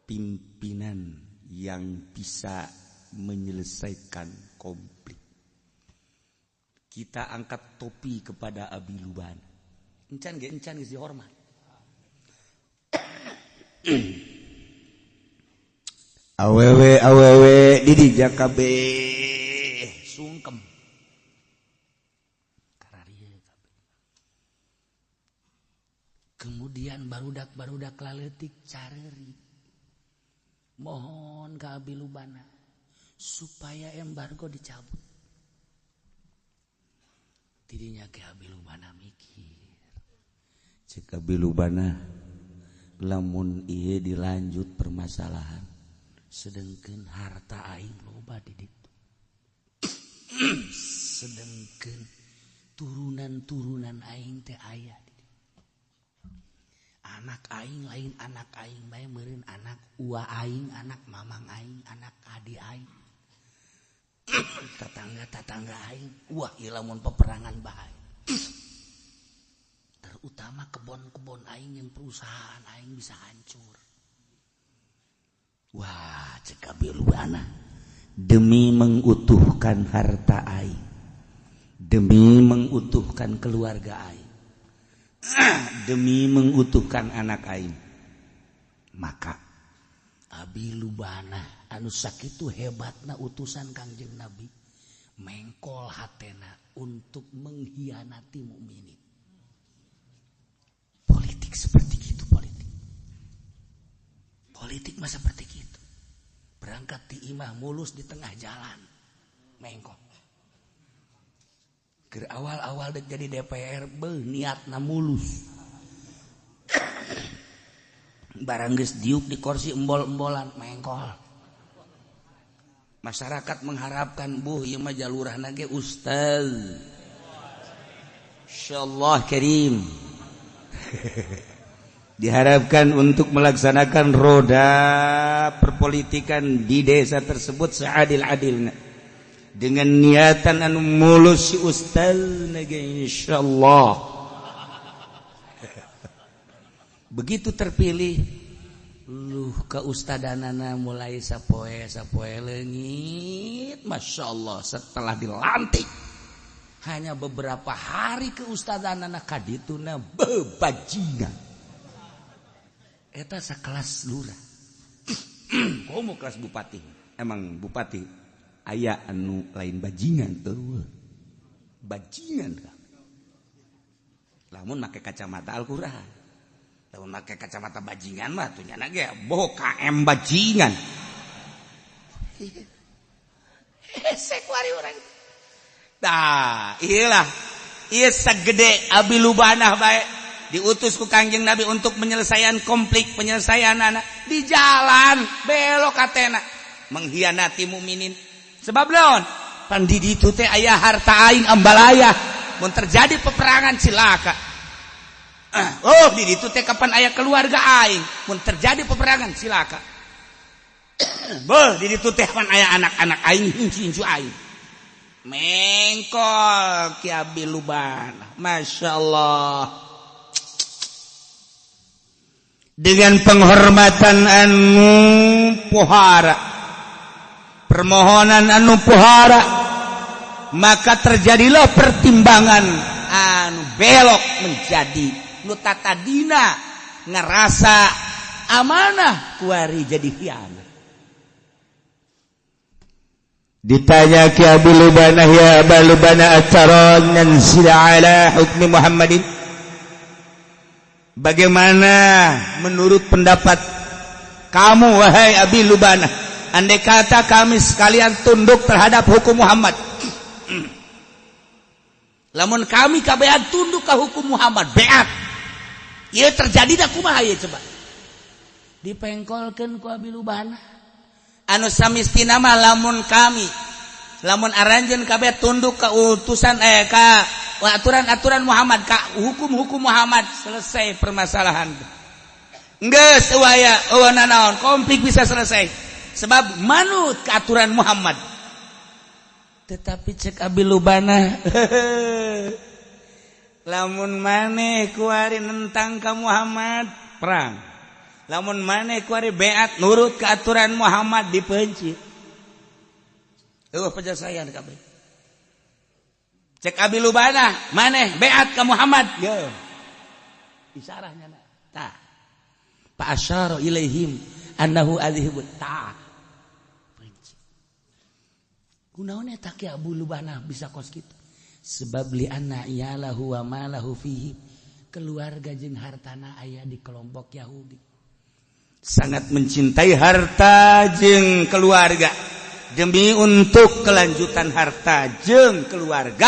pimpinan yang bisa menyelesaikan konflik. Kita angkat topi kepada Abi Lubana. Encan geus dihormat. Awewe di dijak kabeh sungkem. Kemudian barudak laletik careurik. Mohon ka Abi Lubana supaya embargo dicabut. Tidinya ke Abi Lubana mikir. Cek Abi Lubana lamun ieu dilanjut permasalahan sedengkeun harta aing loba di ditu. Sedengkeun turunan aing teh aya di ditu. Anak aing lain anak aing bae meureun anak ua aing, anak mamang aing, anak adi aing. Tetangga aing, wah ieu lamun peperangan bae. Terutama kebon-kebon aing yang perusahaan aing bisa hancur. Wah, cek Abi Lubana, demi mengutuhkan harta aing, demi mengutuhkan keluarga aing, demi mengutuhkan anak aing, maka Abi Lubana anu sakitu hebatna utusan Kangjeng Nabi mengkol hatena untuk mengkhianati mukminin. Politik seperti itu, politik mah seperti itu. Berangkat di imah mulus di tengah jalan mengkol. Ke awal-awal dek jadi DPR niatna mulus. Barang geus diuk di kursi embol-embolan mengkol. Masyarakat mengharapkan ieu mah jalurahna ge ustaz. Insyaallah karim. Diharapkan untuk melaksanakan roda perpolitikan di desa tersebut seadil-adilnya dengan niatan anu mulus si ustaz ge insyaallah. Begitu terpilih keustadanana mulai sapoe leungit, masyaallah. Setelah dilantik hanya beberapa hari keustadanana kadituna bebajingan. Eta sakelas lurah. Komo kelas bupati. Emang bupati aya anu lain bajingan teu. Bajingan ka. Lamun make kacamata Al-Qur'an. Lamun make kacamata bajingan mah tuh nyana ge boh KM bajingan. Hesek wari urang. Tah, iyalah. Ieu sagede Abi Lubana bae. Diutus ku Kangjeng Nabi untuk penyelesaian konflik, penyelesaian anak di jalan belok katena mengkhianati mukminin. Sebab naon? Pan di ditu teh aya harta aing ambalaya. Mun terjadi peperangan cilaka. Oh, di ditu teh kapan aya keluarga aing. Mun terjadi peperangan cilaka. Beuh, di ditu teh kapan aya anak-anak aing hincu-hincu aing. Mengkol Ki Abi Lubana. Masyaallah. Dengan penghormatan anu pohara, permohonan anu pohara, maka terjadilah pertimbangan anu belok menjadi nu tatadina ngerasa amanah kuari jadi khianat. Ditanya Ki Abi Lubana, ya Aba Lubana ataron nanzil ala hukmi Muhammadin. Bagaimana menurut pendapat kamu wahai Abi Lubana, andai kata kami sekalian tunduk terhadap hukum Muhammad? Lamun kami kabehan tunduk ke hukum Muhammad, beat. Ieu terjadi da kumaha ieu coba? Dipengkolkeun ku Abi Lubana. Anu samistina mah lamun aranjeun kabeh tunduk ka utusan ka aturan-aturan Muhammad, ka hukum-hukum Muhammad, selesai permasalahan. Geus eueuh naon, konflik bisa selesai. sebab manut ke aturan Muhammad. Tetapi cek abi lubana lamun maneh kuari nentang ka Muhammad perang, lamun maneh kuari beat nurut ke aturan Muhammad dipenci. Penjelasan kabeh. Cek abi lubana maneh beat ka Muhammad ge isarahnya tah fa asyara ilaihim annahu adhibut ta benci. Kunaon eta ki Abu Lubana bisa kos kitu? Sebab li anna iyalahu wa malahu fihi, keluarga jeung hartana aya di kelompok Yahudi. Sangat mencintai harta jeung keluarga. Demi untuk kelanjutan harta jeung keluarga,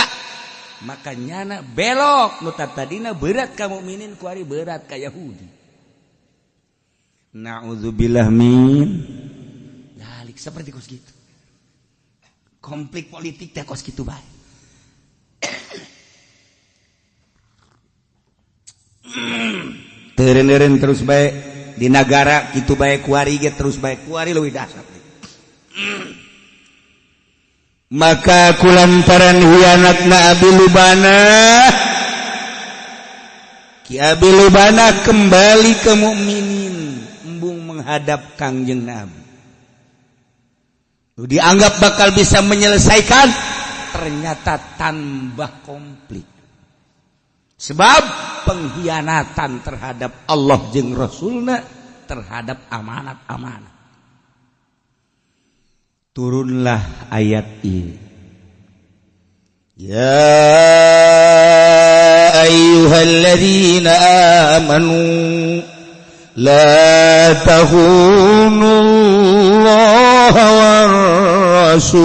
makanya belok nu tadina berat ka mukminin kuari berat ka Yahudi. Na'udzubillah min dalik seperti kos gitu. Konflik politik teh kos kitu bae. Teureun-eureun terus bae di negara kitu bae kuari ge terus bae kuari leuwih dahsyat. Maka kulantaran hianatna Abi Lubana, Ki Abi Lubana kembali ke mukminin, embung menghadap Kangjeng Nabi. Dianggap bakal bisa menyelesaikan, ternyata tambah konflik. Sebab pengkhianatan terhadap Allah jeung Rasulna, terhadap amanat-amanat. Turunlah ayat ini. Ya ayyuhalladzina amanu la tahunullaha war rasul.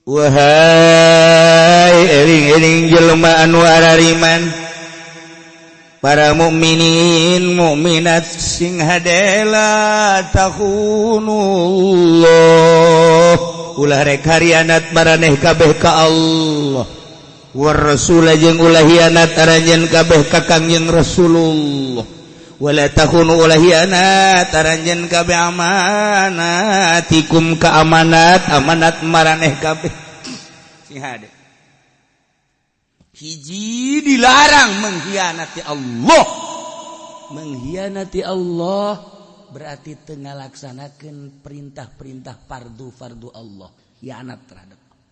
Wahai eling-eling jelema anu arariman, para mukminin mukminat sing hadela takhunullah, ulah rek harianat maraneh kabeh ka Allah war rasul jeung ulah hianat aranjeun kabeh ka Kangjeng Rasulullah, wala takhunu ulah hianat aranjeun kabeh amanatikum ka amanat maraneh kabeh sing hade. Hiji dilarang mengkhianati Allah. Mengkhianati Allah berarti tengah laksanakan perintah-perintah fardu Allah. Khianat terhadap Allah.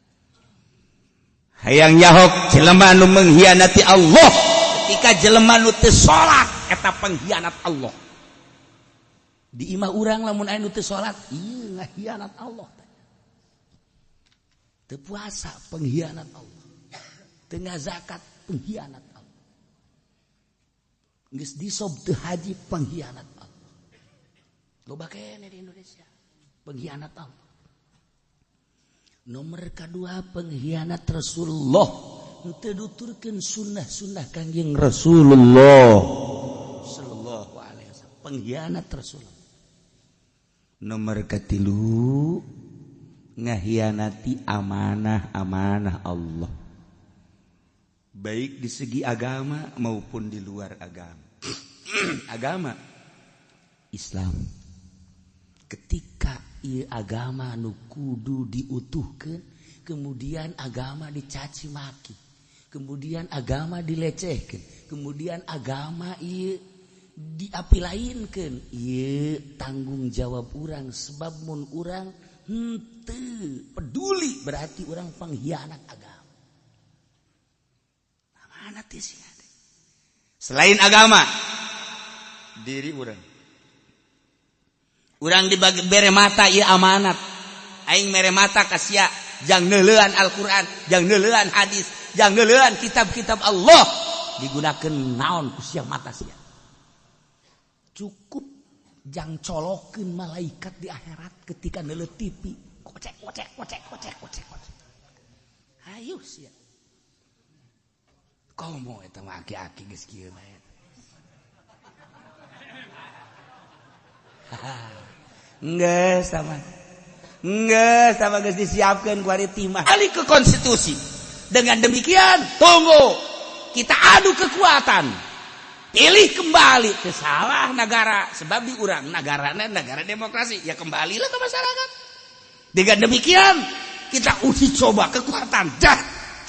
Hayang yahok jelema anu mengkhianati Allah ketika jelema anu teu salat eta pengkhianat Allah. Di imah urang lamun aya nu teu salat, ieu ngakhianat Allah. Teu puasa pengkhianat Allah. Tengah zakat pengkhianat Allah. Geus disob teu haji pengkhianat Allah. Loba kene di Indonesia pengkhianat Allah. Nomor kedua pengkhianat Rasulullah. Teu nuturkeun sunnah-sunnah Kangjeng Rasulullah sallallahu alaihi wasallam. Pengkhianat Rasulullah. Nomor katilu ngahianati amanah-amanah Allah. Baik di segi agama maupun di luar agama. Agama Islam. Ketika ieu agama nu kudu diutuhkeun, kemudian agama dicaci maki, kemudian agama dilecehkeun, kemudian agama ieu diapilainkeun, ieu tanggung jawab urang sebab mun urang henteu peduli berarti urang pengkhianat agama. Selain agama, diri urang dibagi bere mata ieu amanat. Aing mere mata ka sia, jang neuleuan Al-Qur'an, jang neuleuan hadis, jang neuleuan kitab-kitab Allah. Digunakeun naon ku sia mata sia. Cukup jang colokeun malaikat di akhirat ketika neuleuh TV. Kocek. Hayu sia. Komo eta mah aki-aki geus kieu mah. Geus sama geus disiapkeun ku ari timah. Balik ke konstitusi. Dengan demikian, tunggu kita adu kekuatan. pilih kembali ke salah negara sebab di urang negarana negara demokrasi ya kembalilah ke masyarakat. Dengan demikian kita uji coba kekuatan dah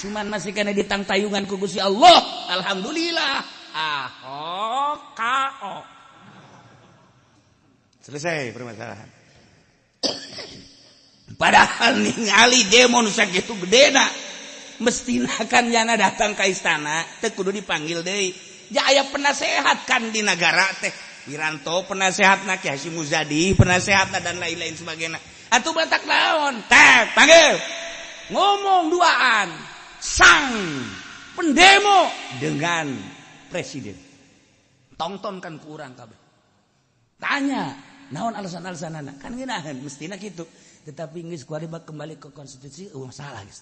cuman masih kena ditang tayungan ku Gusti Allah. Alhamdulillah. KO. Selesai permasalahan. Padahal ningali demo nu sakitu gedena mestina kan yana datang ke istana teu kudu dipanggil deui. Ya aya penasehat kan di negara teh. Wiranto penasehatna Ki Hasyim Muzadi penasehatna dan lain-lain sebagainya. Atuh batak naon? Teh panggil. Ngomong duaan. Sang pendemo dengan presiden. Tontonkan ke urang kabeh. Tanya, naon alasan-alasanana? Kan ngeunaheun mestina kitu. Tetapi geus kuari kembali ke konstitusi masalah geus.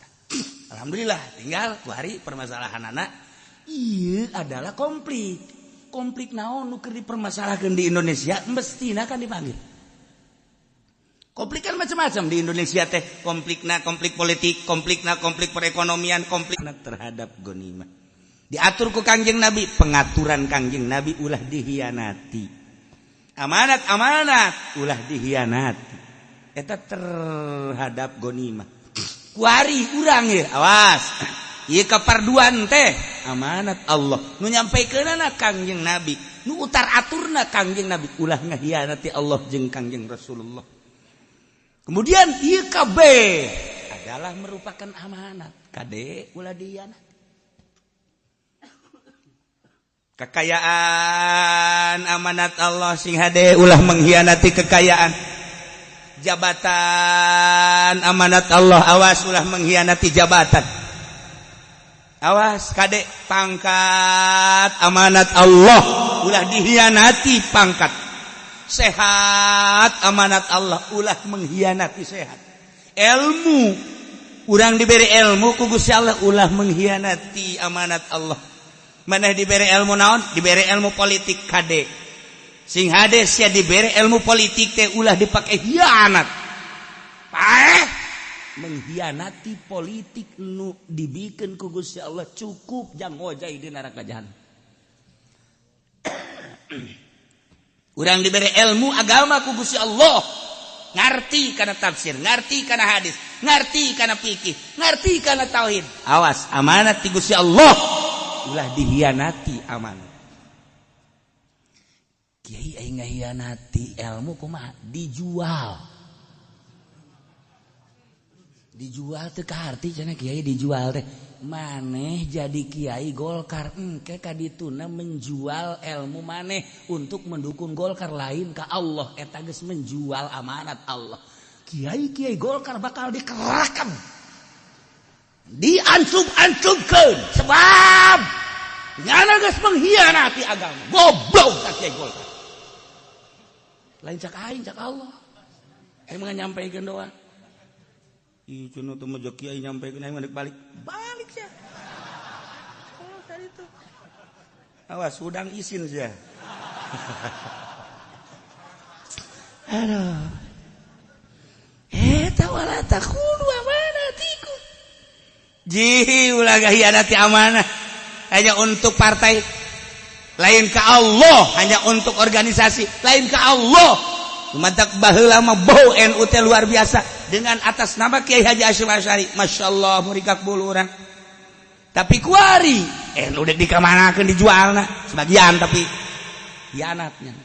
Alhamdulillah tinggal kuari permasalahanana ieu adalah konflik. Konflik naon nu keur dipermasalahkeun di Indonesia mestina kan dipanggil. Konflik kan macam-macam di Indonesia teh. Konflikna konflik politik, konflikna konflik perekonomian, konflikna terhadap ghanimah. Diatur ku Kangjeng Nabi, pengaturan Kangjeng Nabi ulah dihianati. Amanat ulah dihianati. Eta terhadap ghanimah. Kuari urang ye, awas. Ieu kaparduan teh amanat Allah. Nu nyampaikeunana Kangjeng Nabi, nu utar aturna Kangjeng Nabi ulah ngahianati Allah jeung Kangjeng Rasulullah. Kemudian ieu kabeh adalah merupakan amanat. Kade ulah dihianati. Kekayaan amanat Allah sing hade ulah menghianati kekayaan. Jabatan amanat Allah awas ulah menghianati jabatan. Awas kade pangkat amanat Allah ulah dihianati pangkat. Sehat amanat Allah ulah menghianati sehat. Ilmu urang diberi ilmu ku Gusti Allah ulah menghianati amanat Allah. Maneh diberi ilmu naon? Diberi ilmu politik kade. Sing hade sia diberi ilmu politik teh ulah dipake hianat. Menghianati politik nu dibikeun ku Gusti Allah cukup jang ngojai di neraka jahanam. Urang diberi ilmu agama ku Gusti Allah, ngarti kana tafsir, ngarti kana hadis, ngarti kana fikih, ngarti kana tauhid. Awas, amanat ti Gusti Allah ulah dihianati amanat. Kiai aya ngahianati ilmu kumaha? Dijual. Dijual teh ka arti cenah kiai dijual teh. Maneh jadi kiai Golkar engke kadituna menjual ilmu maneh untuk mendukung Golkar lain ka Allah eta geus menjual amanat Allah. Kiai-kiai Golkar bakal dikerahkan. Diancub-ancubkeun sebab nyana geus menghianati agama. Goblok ka kiai Golkar. Lain cak aing cak Allah. Emang nyampaikeun doa. Ih, cunu tuh mah kiai nyampaikeun aing balik. Balik sia. Oh, tadi tuh. Awas udang isin sia. Aduh. Eta wala takhulu amanatiku. Ji ulah gahianati amanah hanya untuk partai, lain ka Allah, hanya untuk organisasi, lain ka Allah. Mantak baheula mah bau NU teh luar biasa dengan atas nama Kiai Haji Hasyim Asy'ari. Masyaallah murikak bulu urang. Tapi kuari NU dek dikamanakeun dijualna sebagian tapi hianatnya.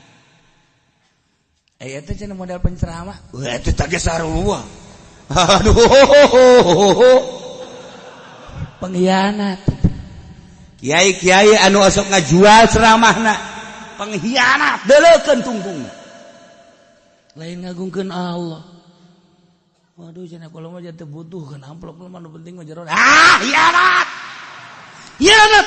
Eta cenah modal penceramah. Wah eta teh sarua. Aduh. Pengkhianat. Kiai-kiai anu osok ngajual ceramahna pengkhianat deuleukeun tungtungna. Lain ngagungkeun Allah. Waduh cenah kalau mah teu butuh kan amplop mah nu penting mah jero. Hianat. Hianat.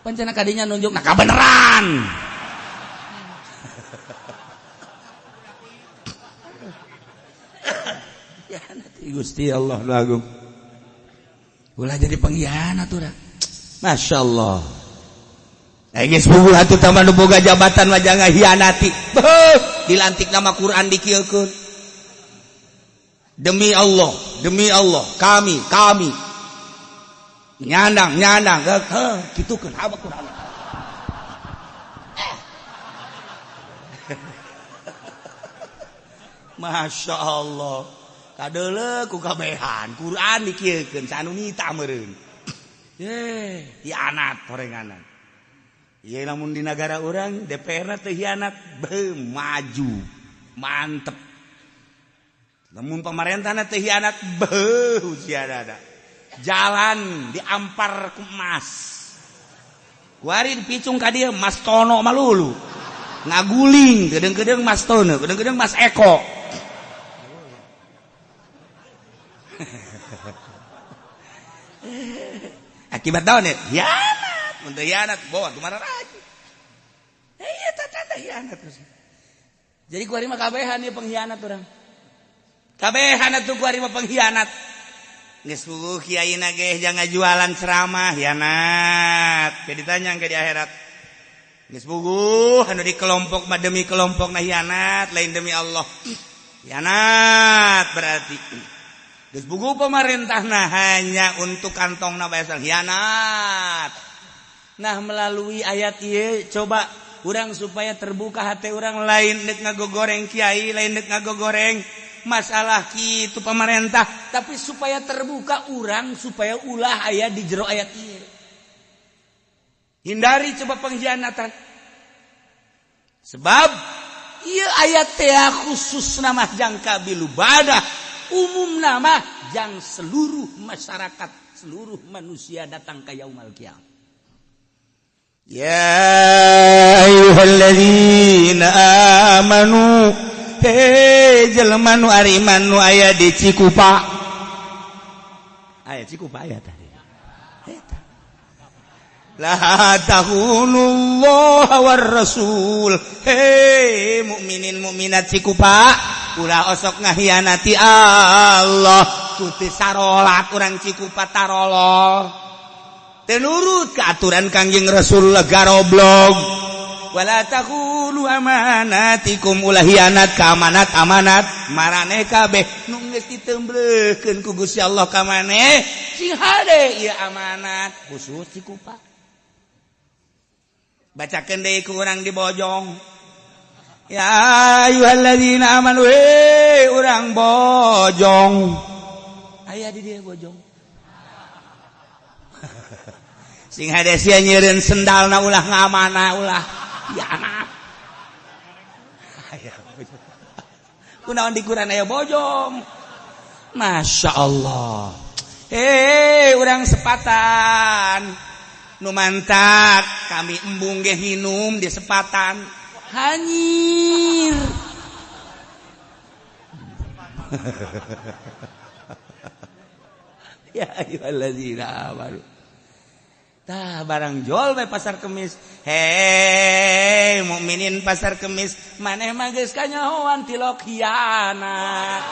Pancena kadinya nunjukna kabeneran. Hianat Gusti Allah nu agung. Ulah jadi pengkhianat urang. Masyaallah. Geus puguh atuh tambah nu boga jabatan mah jangan hianati. Dilantik nama Quran dikieukeun. Demi Allah, kami nyandang gitu kan apa kurang. Masya Allah kadele ku kabehan Quran dikiekeun sanu nita meureun hianat horenganan ieu lamun di negara urang DPR teh hianat maju mantep lamun pamarentahna teh hianat siadada jalan diampar ku emas kuari dipicung ka dieu Mas Tono malulu ngaguling gedeng-gedeng Mas Tono gedeng-gedeng Mas Eko akibat daun ya hianat untuk hianat bawa tuh marah lagi iya tanda hianat terus jadi kuari mah kabehan ya pengkhianat orang kabehan tuh kuari mah pengkhianat geus puguh kiai na ge jangan jualan ceramah hianat kayak ditanya ke di akhirat geus puguh anu di kelompok mah demi kelompok na hianat lain demi Allah hianat berarti geus buku pemerintahna hanya untuk kantongna bae hianat. Nah melalui ayat ieu coba urang supaya terbuka hati urang lain deuk ngagogoreng kiai lain deuk ngagogoreng masalah kitu pemerintah tapi supaya terbuka urang supaya ulah aya di jero ayat ieu. Hindari coba pengkhianatan. Sebab ieu ayat teh khusus nama jangka bilubadah umum nama yang seluruh masyarakat seluruh manusia datang ke yaumul qiyamah. Ya ayyuhalladzina amanu he jelema nu ariman nu aya di Cikupa aya Cikupa aya tadi eta la tahunullah war rasul he mukminin mukminat Cikupa ulah osok ngahianati Allah tuti sarolat urang Cikupa tarolol teu nurut ka aturan Kangjeng Rasulullah garoblog wala taqulu amanatikum ulah hianat ka amanat maraneh kabeh nu geus diteumbreukkeun ku Gusti Allah ka maneh sing hade ieu amanat khusus Cikupa bacakeun deui ku urang di Bojong. Ya ayyuhalladzina amanu urang Bojong aya di dieu Bojong sing hade sia nyeureun sendalna ulah ngamana ulah hianat aya kunaon di Quran aya Bojong Masya Allah urang sepatan nu mantak kami embung ge minum di sepatan hanyir ya ayyuhalladzina amanu tah barang jual we pasar kemis hei mukminin pasar kemis maneh mah geus kanyahoan tilok hianat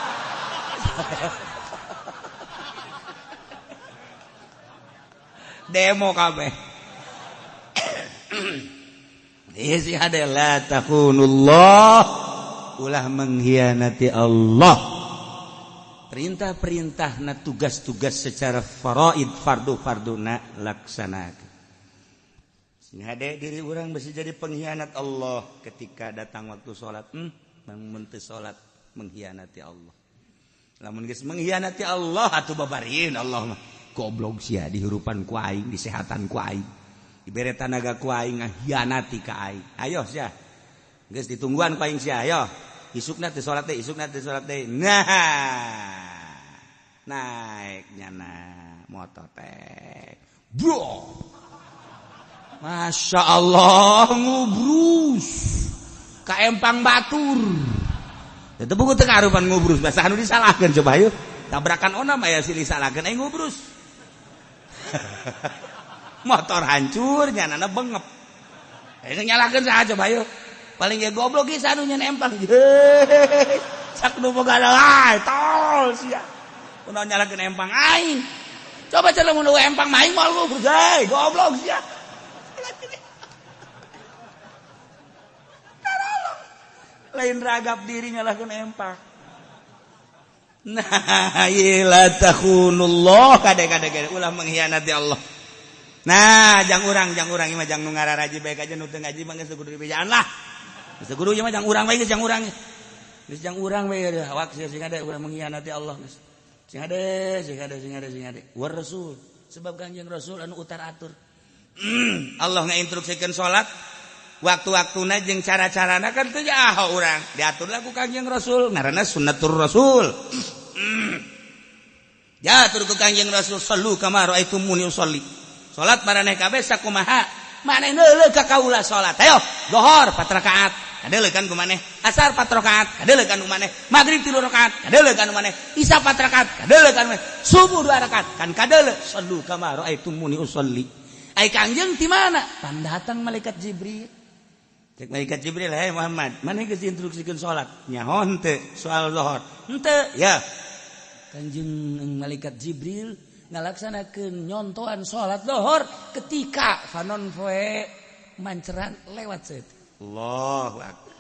demo kabeh isi adalah takhunullah ulah mengkhianati Allah perintah-perintah na tugas-tugas secara faraid fardu-farduna laksanakeun sing hade diri urang bisa jadi pengkhianat Allah ketika datang waktu salat mun teu salat mengkhianati Allah lamun geus mengkhianati Allah atuh babarieun Allah mah goblok sia dihirupan ku aing disehatan ku aing dibere tanaga ku aing ngahianati ka aing ayo sia geus ditungguan ku aing sia ayo isukna teh salat teh nah naiknya motor teh bro Masya Allah ngubrus ka empang batur itu buku teu karupan ngubrus bahasa anu disalahkeun coba yuk tabrakan onam aya silih salahkeun aing ngubrus motor hancur nyanana bengep nyalakeun saha coba yuk paling ya goblok ge sanu nyen empang sak nu boga lae tol sia kunaon nyalakeun empang aing coba cenah mun empang maing moal ngubrus goblok sia lain ragap diri nyalakeun empang Nah, la takhunullah kade-kade ulah mengkhianati Allah. Nah, jang urang ieu mah jang nu ngararaji bae aja nu teu ngaji mah geus kudu dibejaan lah. Geus kudu ieu mah jang urang bae geus jang urang. Geus jang urang bae awak sing ada ulah mengkhianati Allah geus. Sing ada. War Rasul sebab Kanjeng Rasul anu utar atur. Allah ngainstruksikeun salat waktu-waktuna jeung cara-carana kan teu nyaho urang. Diatur lagu Kanjeng Rasul ngaranna sunnatur Rasul. Diatur ku Kanjeng Rasul sallu kama raaitumuni usolli. Salat maraneh kabeh sakumaha? Maneh neuleuh ka kaula salat. Ayo, zuhur 4 rakaat. Kadeuleuh kan ku maneh. Asar 4 rakaat. Kadeuleuh kan ku maneh. Magrib 3 rakaat. Kadeuleuh kan ku maneh. Isya 4 rakaat. Kadeuleuh kan ku maneh. Subuh 2 rakaat. Kan kadeuleuh. Sallu kama raaitumuni usolli. Ai Kanjeng di mana? Pan datang malaikat Jibril. Cek malaikat Jibril, "Hai Muhammad, maneh geus instruksikeun salat?" Nyaho teu soal zuhur. Henteu, ya. Kanjeng malaikat Jibril ngalaksanakeun nyontohan salat zuhur ketika fanon poe manceran lewat seut. Allahu akbar.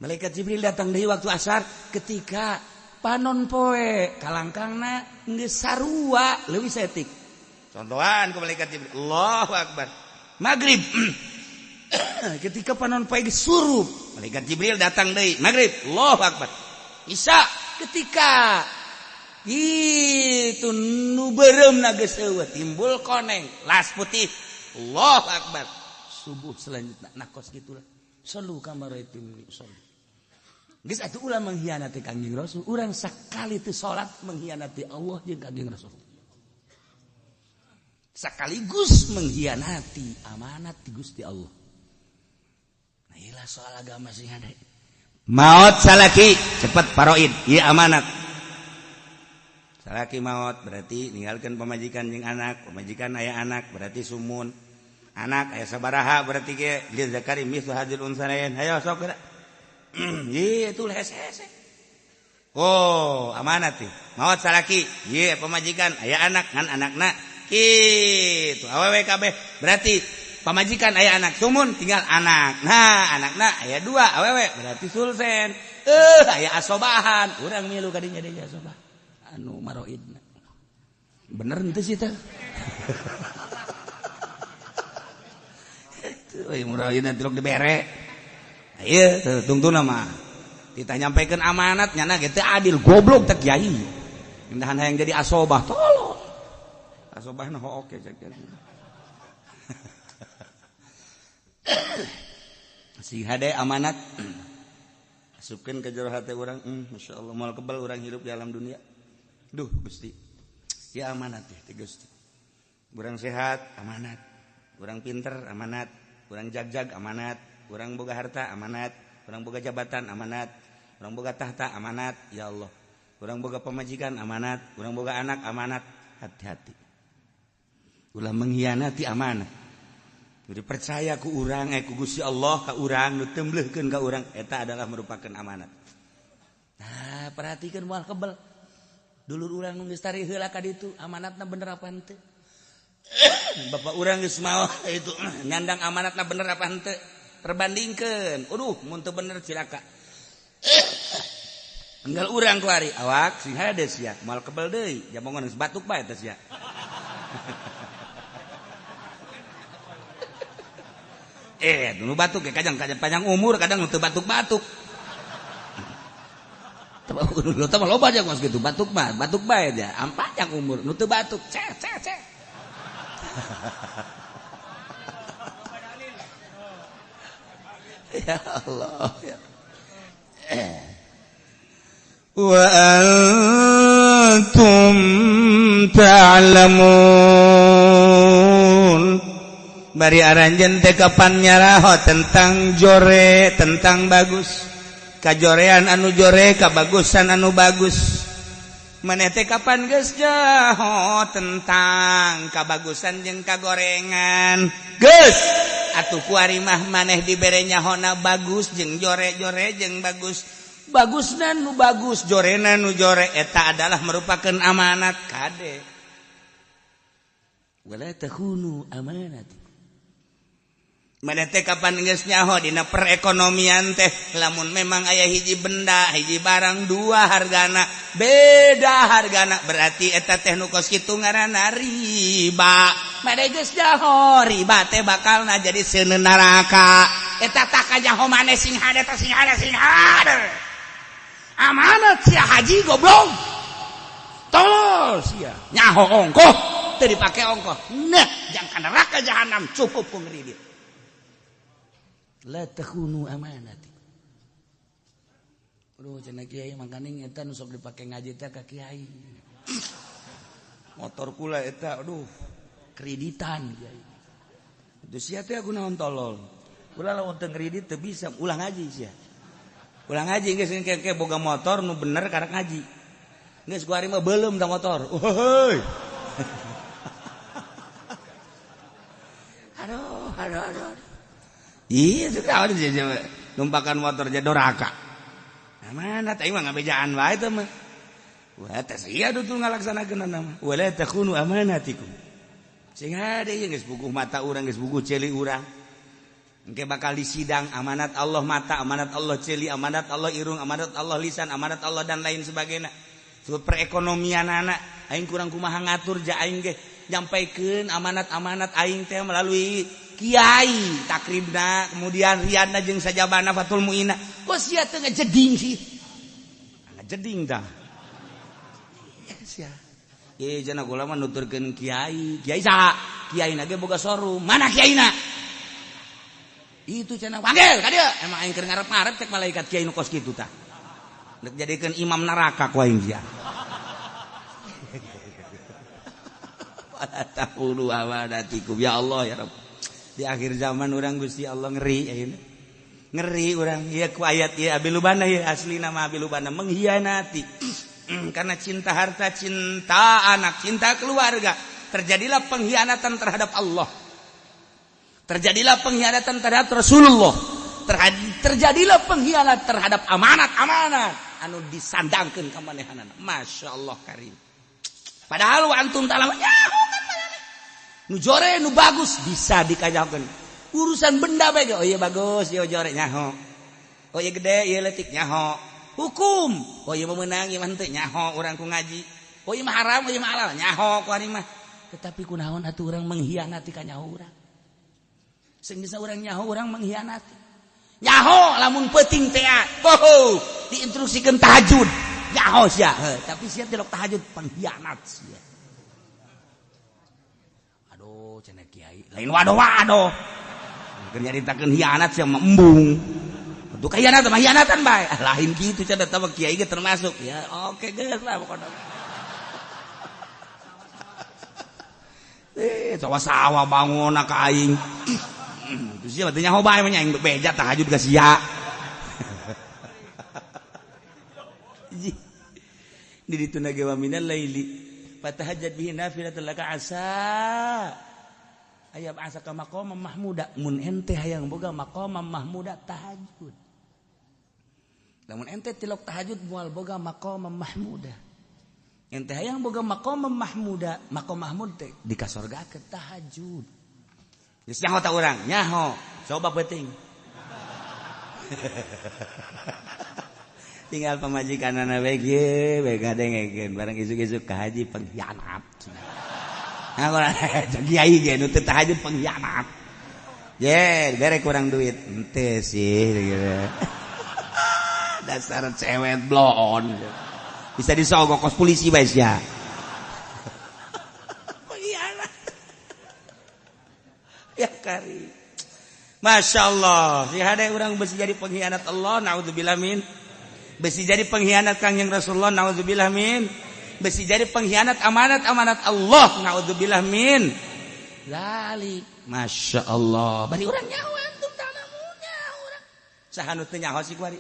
Malaikat Jibril datang deui waktu asar ketika panon poe kalangkangna geus sarua leuwih setik. Contohan ku malaikat Jibril. Allahu akbar. Magrib ketika panon poe geus surup, malaikat Jibril datang deui. Magrib. Allahu akbar. Isya ketika itu nu beureumna geus eueuh timbul koneng las putih. Allahu akbar. Subuh selanjutnya nakos gitulah. Sallu kama raaitumuni usolli. Geus atuh ulah mengkhianati Kanjeng Rasul. Urang sakali teu salat mengkhianati Allah jeung Kanjeng Rasul. Sakaligus mengkhianati amanat di Gusti Allah. Nah, ilah soal agama sing ada. Maot salaki cepat paroid, ieu amanat. Salaki maot berarti ninggalkeun pamajikan jeung anak, pamajikan aya anak berarti sumun. Anak aya sabaraha berarti ge li zakari mislu hadzal unsarain. Hayo sok geura. Ieu tuh hese-hese. Oh, amanat teh. Maot salaki, ieu pamajikan aya anak ngan anakna kitu. Awewe kabeh berarti pamajikan aya anak sumun tinggal anak. Nah, anakna aya 2 awewe berarti sulsen. Aya asobahan. Urang milu ka dinya deui asobah. Anu maroidna. Bener henteu sih teh. Euy maroidna tiluk dibere. Ieu tungtuna mah. Ditanyampekeun amanat nyana ge teu adil, goblok teh kiai. Indahan hayang jadi asobah tolol. Asobahna oke cek. Si hade amanat. Asupkeun ka jero hate urang, masyaallah moal kebal urang hirup di alam dunia. Duh Gusti, ya amanat teh Gusti. Urang sehat amanat, urang pinter amanat, urang jagjag amanat, urang boga harta amanat, urang boga jabatan amanat, urang boga tahta amanat, ya Allah. Urang boga pamajikan amanat, urang boga anak amanat, hati-hati. Ulah mengkhianati amanat. Jadi percaya ku urang ku Gusti Allah ka urang nu tembleuhkeun ka urang eta adalah merupakan amanat. Nah, perhatikeun moal kebal. Dulur urang nu geus tari heula ka ditu, amanatna bener apa henteu? Bapak urang geus maot itu nyandang amanatna bener apa henteu? Perbandingkeun. Mun teu bener cilaka. Enggal urang kuari, awak sing hades ya, moal kebal deui, jamongan geus batuk bae teh sia. Nu batuk kadang panjang umur, kadang nu teu batuk-batuk. Lu teh loba aja ngos kitu batuk bae aja. Panjang umur nu teu batuk. Cek. Ya Allah ya. Wa antum ta'lamun. Bari aranjeun teh kapan nyaraho tentang jore, tentang bagus. Kajorean anu jore, kabagusan anu bagus. Maneh teh kapan geus nyaho tentang kabagusan jeung kagorengan. Geus atuh kuari mah maneh dibere nyahona bagus jeung jore-jore jeung bagus. Bagusna nu bagus, jorena nu jore eta adalah merupakan amanat kade. Wala takhunu amanat. Maneh teh kapan geus nyaho dina perekonomian teh lamun memang aya hiji benda, hiji barang 2 hargana beda harga anak berarti eta teh nu kos kitu ngaranna riba made geus jaho riba teh bakalna jadi seuneun neraka eta tak kajaho maneh sing hade teh sing hade amanat sia haji goblok tolol sia nyaho ongkoh teu dipake ongkoh nah jang ka neraka jahanam cukup ku ngridit la takhunu amanati. Aduh cenah kiai mangkaning eta nu sok dipake ngaji teh ka kiai. Motor kula eta aduh kreditan kiai. Itu sia teh aku naon tolol. Kula lamun teu ngredit teu bisa ulang ngaji sia. Ulang ngaji geus engke boga motor nu bener karek ngaji. Geus ku ari mah beuleum da motor. Heuy. Aduh. Iya sudah numpakan motor jadi doraka. Mana teh mah ngabejaan wae teh mah. Wah teh sia dutul ngalaksanakeun mah. Wala takhunu amanatikum. Sing hade ieu geus bukuh mata urang geus bukuh celi urang. Engke bakal disidang amanat Allah mata, amanat Allah celi, amanat Allah irung, amanat Allah lisan, amanat Allah dan lain sebagainya. Soal perekonomian anak aing kurang kumaha ngatur ja aing ge nyampaikeun amanat-amanat aing teh melalui kiai takribna kemudian rianna jeung sajabana fatul muina kok sia teu ngajeding sih ngajeding tah sia ye cenah kula mah nuturkeun kiai saha kiaina ge boga showroom mana kiaina itu cenah panggil ka dieu emang aing keur ngarep-ngarep cek malaikat kiai nu kos kitu tah dek jadikeun imam neraka ku aing sia taqulu amanatikum ya Allah ya Rabb. Di akhir zaman orang Gusti Allah ngeri ayeuna. Ngeri orang ieu ku ayat ieu abilubana ieu asli nama abilubana mengkhianati. Karena cinta harta, cinta anak, cinta keluarga, terjadilah pengkhianatan terhadap Allah. Terjadilah pengkhianatan terhadap Rasulullah. Terjadilah pengkhianatan terhadap amanat-amanat anu disandangkeun ka manehanana. Masyaallah karim. Padahal wa antum ta'lamun nu jore nu bagus bisa dikajakeun urusan benda bae oh iya bagus ieu jore nyaho oh iya gede ieu leutik nyaho hukum oh iya meunang ieu mah henteu nyaho urang ku ngaji oh iya mah haram oh iya mah halal nyaho ku ari mah tetapi kunaon atuh urang mengkhianati ka nyaho urang sing bisa urang nyaho urang mengkhianati nyaho lamun peuting teh oh diinstruksikeun tahajud nyaho sia tapi sia tilok tahajud pengkhianat sia cenah kiai lain waduh keur nyaritakeun hianat sia mah embung untuk hianat mah hianatan bae lain kitu cenah tah kiai ge termasuk ya oke geus lah pokona sawa-sawa bangona ka aing itu sia teh nyaho bae mah nya beja tahajud ka sia di ditu na ge wa minal laili fatahajjat bihi nafilatan laka asa aya asa ka maqamam mahmuda mun ente hayang boga maqamam mahmuda tahajud lamun ente tilok tahajud moal boga maqamam mahmuda ente hayang boga maqamam mahmuda maqam mahmud teh dikasorgakeun tahajud geus nyaho ta urang nyaho coba peuting tinggal pamajikanana bae ge bae ngadengekeun bareng isuk-isuk ka haji pengkhianat nah kiai ge nu teu tahajud pengkhianat ye bere kurang duit henteu sih gitu dasar cewek blon bisa disogok kos polisi bae sia pengkhianat ya kari masyaallah si hade urang besi jadi pengkhianat Allah naudzubillah min besi jadi pengkhianat Kangjeng Rasulullah naudzubillah min besi jadi pengkhianat amanat-amanat Allah naudzubillah min zalik masyaallah bari urang nyaho antum tanamun nyaho urang saha nu teu nyaho sih kuari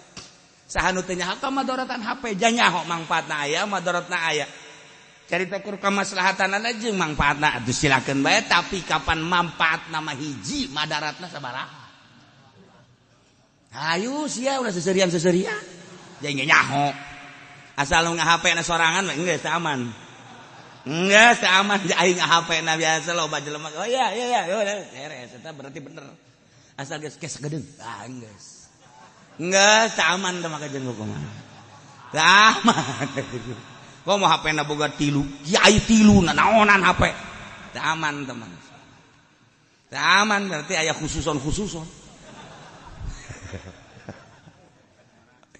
saha nu teu nyaho ka madaratan HP ja nyaho mangpaatna aya madaratna aya carita kur kamaslahatanna jeung mangpaatna atuh silakeun bae tapi kapan manfaatna mah hiji madaratna sabaraha hayu sia ulah seserian-seserian jadi nyaho asal lu nge-HP na sorangan geus teu aman geus teu aman aing nge-HP na biasa loba jelema oh iya beres eta berarti bener asal geus geus gedeung geus teu aman teh maka jeung hukuman aman. Kok mau HP na boga tilu, kiai tilu naonan HP. Teu aman teman. Teu aman berarti aya khususon.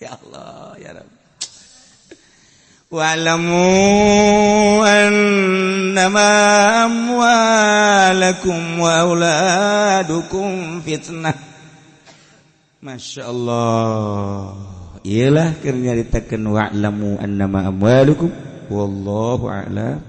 Ya Allah, ya Rabb. Wa'lamu annama amwalakum wa auladukum fitnah. Masya Allah. Iyalah keur nyaritakeun wa'lamu annama amwalukum wallahu a'lam